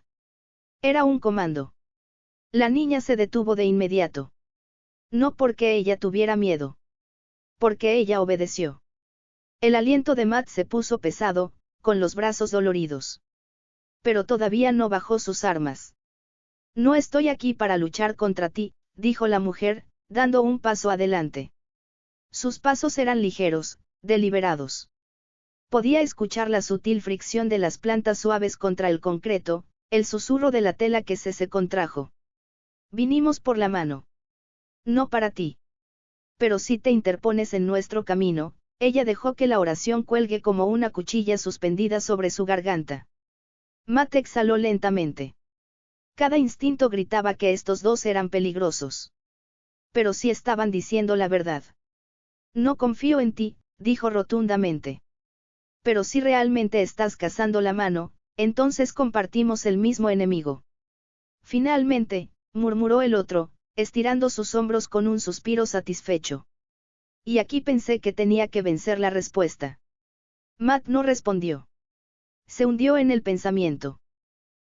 Era un comando. La niña se detuvo de inmediato. No porque ella tuviera miedo. Porque ella obedeció. El aliento de Matt se puso pesado, con los brazos doloridos. Pero todavía no bajó sus armas. No estoy aquí para luchar contra ti, dijo la mujer, dando un paso adelante. Sus pasos eran ligeros, deliberados. Podía escuchar la sutil fricción de las plantas suaves contra el concreto, el susurro de la tela que se contrajo. Vinimos por la mano. No para ti. Pero si te interpones en nuestro camino, ella dejó que la oración cuelgue como una cuchilla suspendida sobre su garganta. Matt exhaló lentamente. Cada instinto gritaba que estos dos eran peligrosos. Pero sí estaban diciendo la verdad. No confío en ti, dijo rotundamente. Pero si realmente estás cazando la mano, entonces compartimos el mismo enemigo. Finalmente, murmuró el otro, estirando sus hombros con un suspiro satisfecho. Y aquí pensé que tenía que vencer la respuesta. Matt no respondió. Se hundió en el pensamiento.